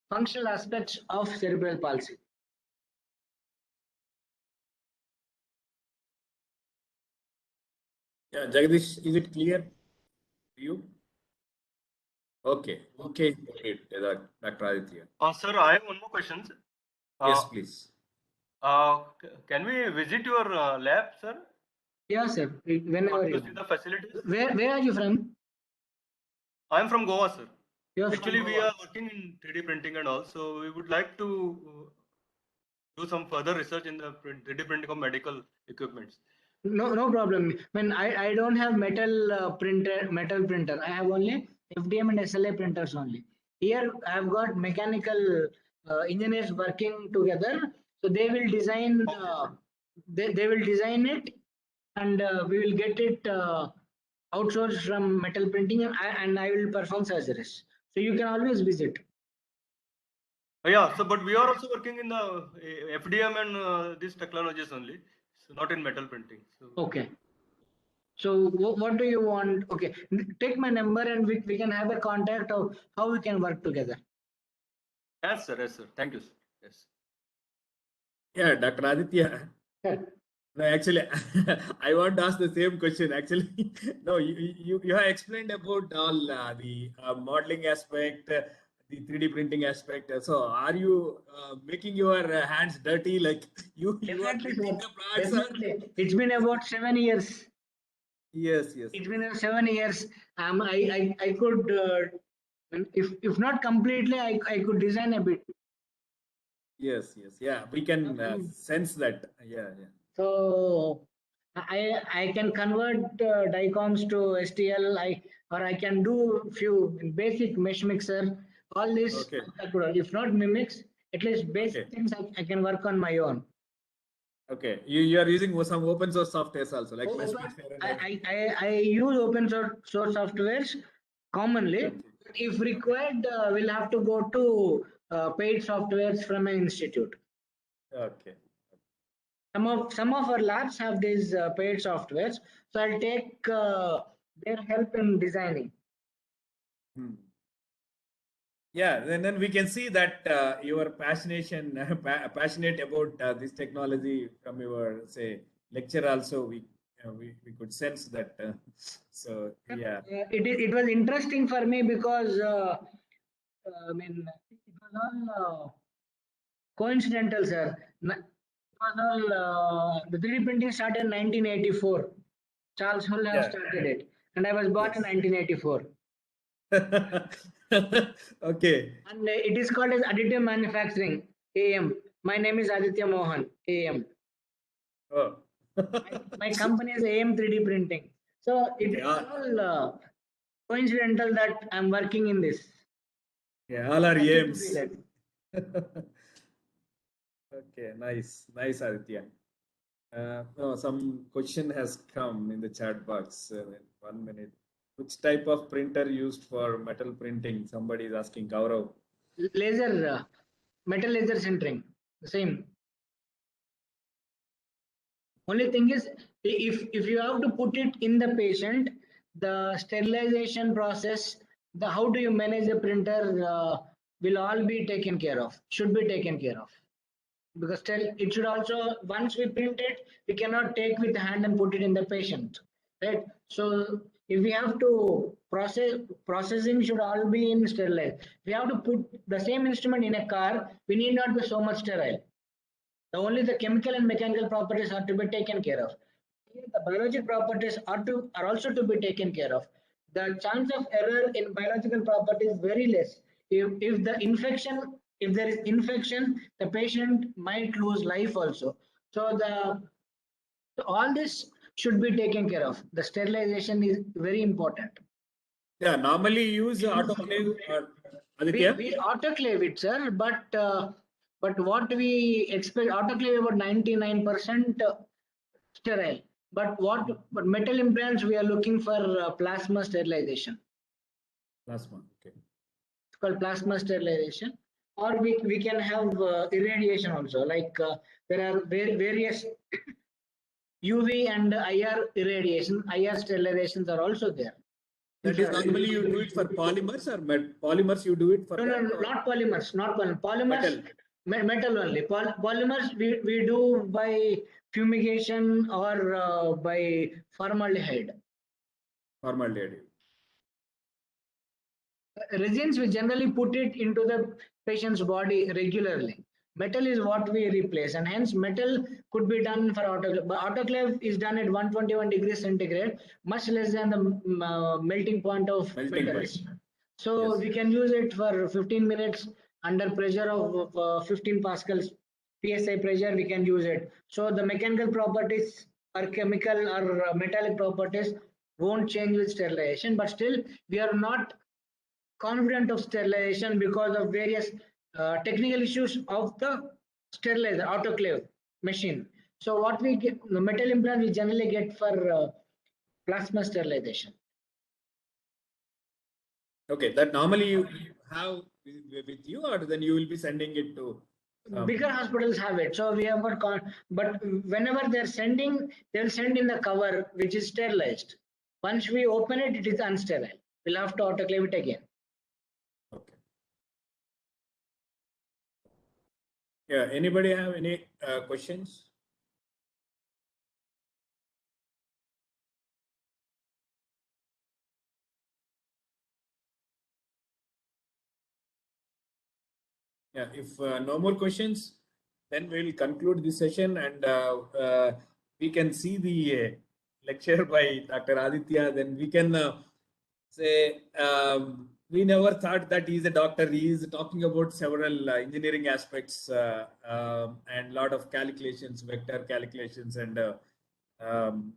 functional aspects of cerebral palsy. Yeah, Jagdish, is it clear to you? Okay, okay, great, Dr. Aditya. Sir, I have one more question. Yes, please. Can we visit your lab, sir? Yeah, sir. Whenever To you see want. the facilities? Where are you from? I am from Goa, sir. You're from Actually, we Goa. are working in 3D printing, and also we would like to do some further research in the 3D printing of medical equipments. No problem. When I don't have metal printer. I have only FDM and SLA printers only. Here I have got mechanical engineers working together. So they will design they will design it, and we will get it outsourced from metal printing, and I will perform surgeries. So you can always visit. Yeah, so but we are also working in the FDM and these technologies only, so not in metal printing. So Okay. So what do you want? Okay, take my number and we can have a contact of how we can work together. yes, sir. Yes, sir. Thank you, sir. Yes. Yeah, Dr. Aditya. No, actually, I want to ask the same question. Actually, no, you have explained about all the modeling aspect, the 3D printing aspect. So, are you making your hands dirty? Like you are Definitely, printing sir. the parts? Definitely. It's been about 7 years. Yes, yes, It's yes, been 7 years. I could, if not completely, I could design a bit. yes, yes. Yeah, we can sense that. Yeah, yeah. So I can convert dicoms to STL. Or I can do few basic mesh mixer. All this, Okay. I could, if not mimics, at least basic Okay. things I can work on my own. Okay. You are using some open source softwares also, like Open, Meshmixer and everything. I use open source softwares commonly. Okay. If required, we'll have to go to paid softwares from an institute. Okay. Some of our labs have these paid softwares, so I'll take their help in designing. Hmm. Yeah, then we can see that your passionate about this technology from your say lecture also. We could sense that. So yeah, It was interesting for me because I mean it was all coincidental, sir. It was all the 3D printing started in 1984. Charles Hull have yeah, started it, and I was born in yes. 1984. Okay. And it is called as additive manufacturing, AM. My name is Aditya Mohan, AM. Oh. My company is AM 3D printing. So it Okay. is all coincidental that I'm working in this. Yeah, all our Lucky to aims. be that. Okay, nice, Aditya. No, some question has come in the chat box. In 1 minute. Which type of printer used for metal printing? Somebody is asking. Gaurav. Laser, metal laser sintering, the same. Only thing is, if you have to put it in the patient, the sterilization process, the how do you manage the printer will all be taken care of. Should be taken care of. Because it should also, once we print it, we cannot take with the hand and put it in the patient, right? So if we have to processing should all be in sterilized. If we have to put the same instrument in a car, we need not be so much sterile. Only the chemical and mechanical properties are to be taken care of. Here the biologic properties are also to be taken care of. The chance of error in biological properties is very less. If there is infection, the patient might lose life also. So all this should be taken care of. The sterilization is very important. Yeah, normally use autoclave or Aditya. We autoclave it, sir, but what we expect, autoclave about 99% sterile. But metal implants, we are looking for plasma sterilization. Plasma. Okay. It's called plasma sterilization. or we can have irradiation also. Like there are various UV and IR irradiation, IR sterilizations are also there. That is normally you do it for polymers or polymers you do it for No, that? no, not polymers, not polymers. Metal. Metal only. Polymers we do by fumigation or by formaldehyde. Formaldehyde. Resins we generally put it into the patient's body regularly. Metal is what we replace, and hence metal could be done for autoclave. But autoclave is done at 121 degrees centigrade, much less than the melting point of Melting metals. point. So Yes. we can use it for 15 minutes under pressure of 15 pascals psi pressure. We can use it. So the mechanical properties or chemical or metallic properties won't change with sterilization, but still we are not confident of sterilization because of various technical issues of the sterilizer autoclave machine. So what we get, the metal implant we generally get for plasma sterilization. Okay, that normally you have with you, or then you will be sending it to Bigger hospitals have it, so we have got but whenever they're sending, they'll send in the cover which is sterilized. Once we open it, it is unsterile. We'll have to autoclave it again. Okay. Yeah, anybody have any questions? Yeah, if no more questions, then we'll conclude this session, and we can see the lecture by Dr. Aditya. Then we can say we never thought that he's a doctor. He is talking about several engineering aspects and lot of calculations, vector calculations, and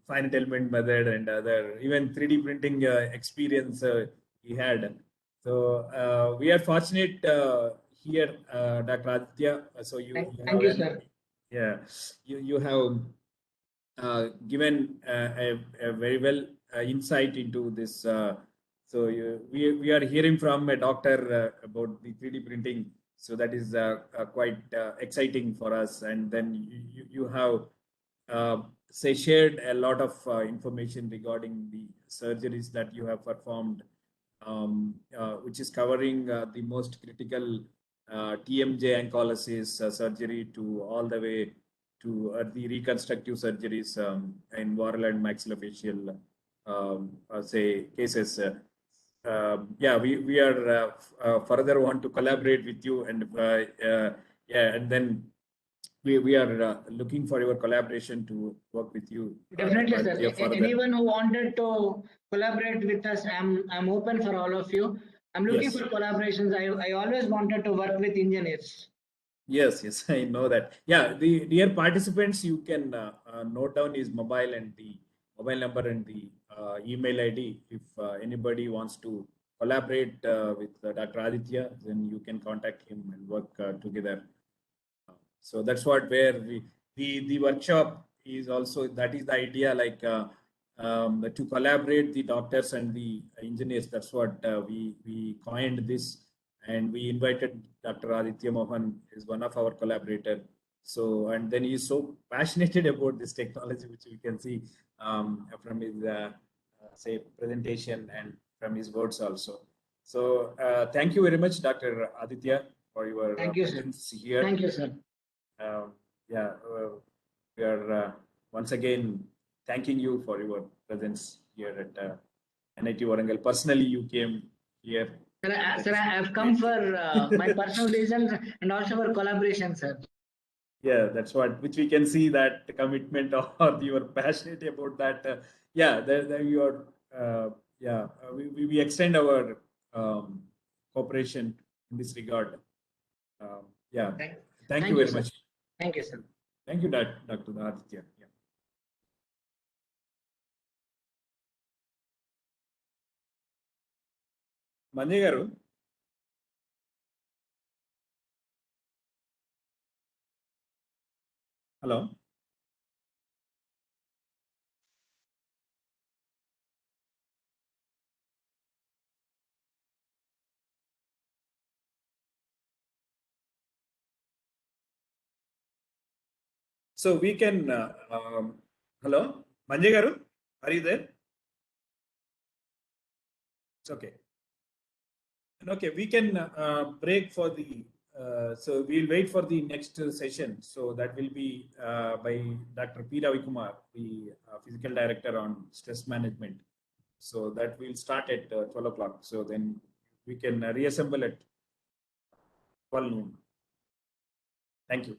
finite element method, and other even 3D printing experience he had. So we are fortunate here, Dr. Aditya. So Thank you, sir. Yeah, you have given a very well insight into this. So we are hearing from a doctor about the 3D printing. So that is quite exciting for us. And then you have say shared a lot of information regarding the surgeries that you have performed, which is covering the most critical TMJ oncolysis surgery to all the way to the reconstructive surgeries in oral and maxillofacial say cases. Yeah, we are further want to collaborate with you, and yeah, and then we are looking for your collaboration to work with you. Definitely, but, sir. yeah, further. Anyone who wanted to collaborate with us, I'm open for all of you. I'm looking Yes. for collaborations. I always wanted to work with engineers. Yes, I know that. Yeah, the dear participants, you can note down his mobile and the mobile number and the email ID. If anybody wants to collaborate with Dr. Aditya, then you can contact him and work together. So that's what where the workshop is also, that is the idea, like to collaborate the doctors and the engineers. That's what we coined this, and we invited Dr. Aditya Mohan is one of our collaborator. So, and then he's so passionate about this technology, which we can see from his say presentation and from his words also. So thank you very much, Dr. Aditya, for your Thank you, sir. presence here. Thank you, sir. Yeah, we are once again thanking you for your presence here at NIT Warangal. Personally, you came here. Sir, I have come for my personal reasons and also for collaboration, sir. Yeah, that's what, which we can see that the commitment or you are passionate about that. Yeah, you are. Yeah, we extend our cooperation in this regard. Yeah, thank you very sir. much. Thank you, sir. Thank you, Dr. Aditya. Yeah. Manjay garu. Hello. So we can, hello, Manjay Garu, are you there? It's okay. Okay, we can break for the, so we'll wait for the next session. So that will be by Dr. P. Ravikumar, the physical director on stress management. So that will start at 12 o'clock. So then we can reassemble at 12 noon. Thank you.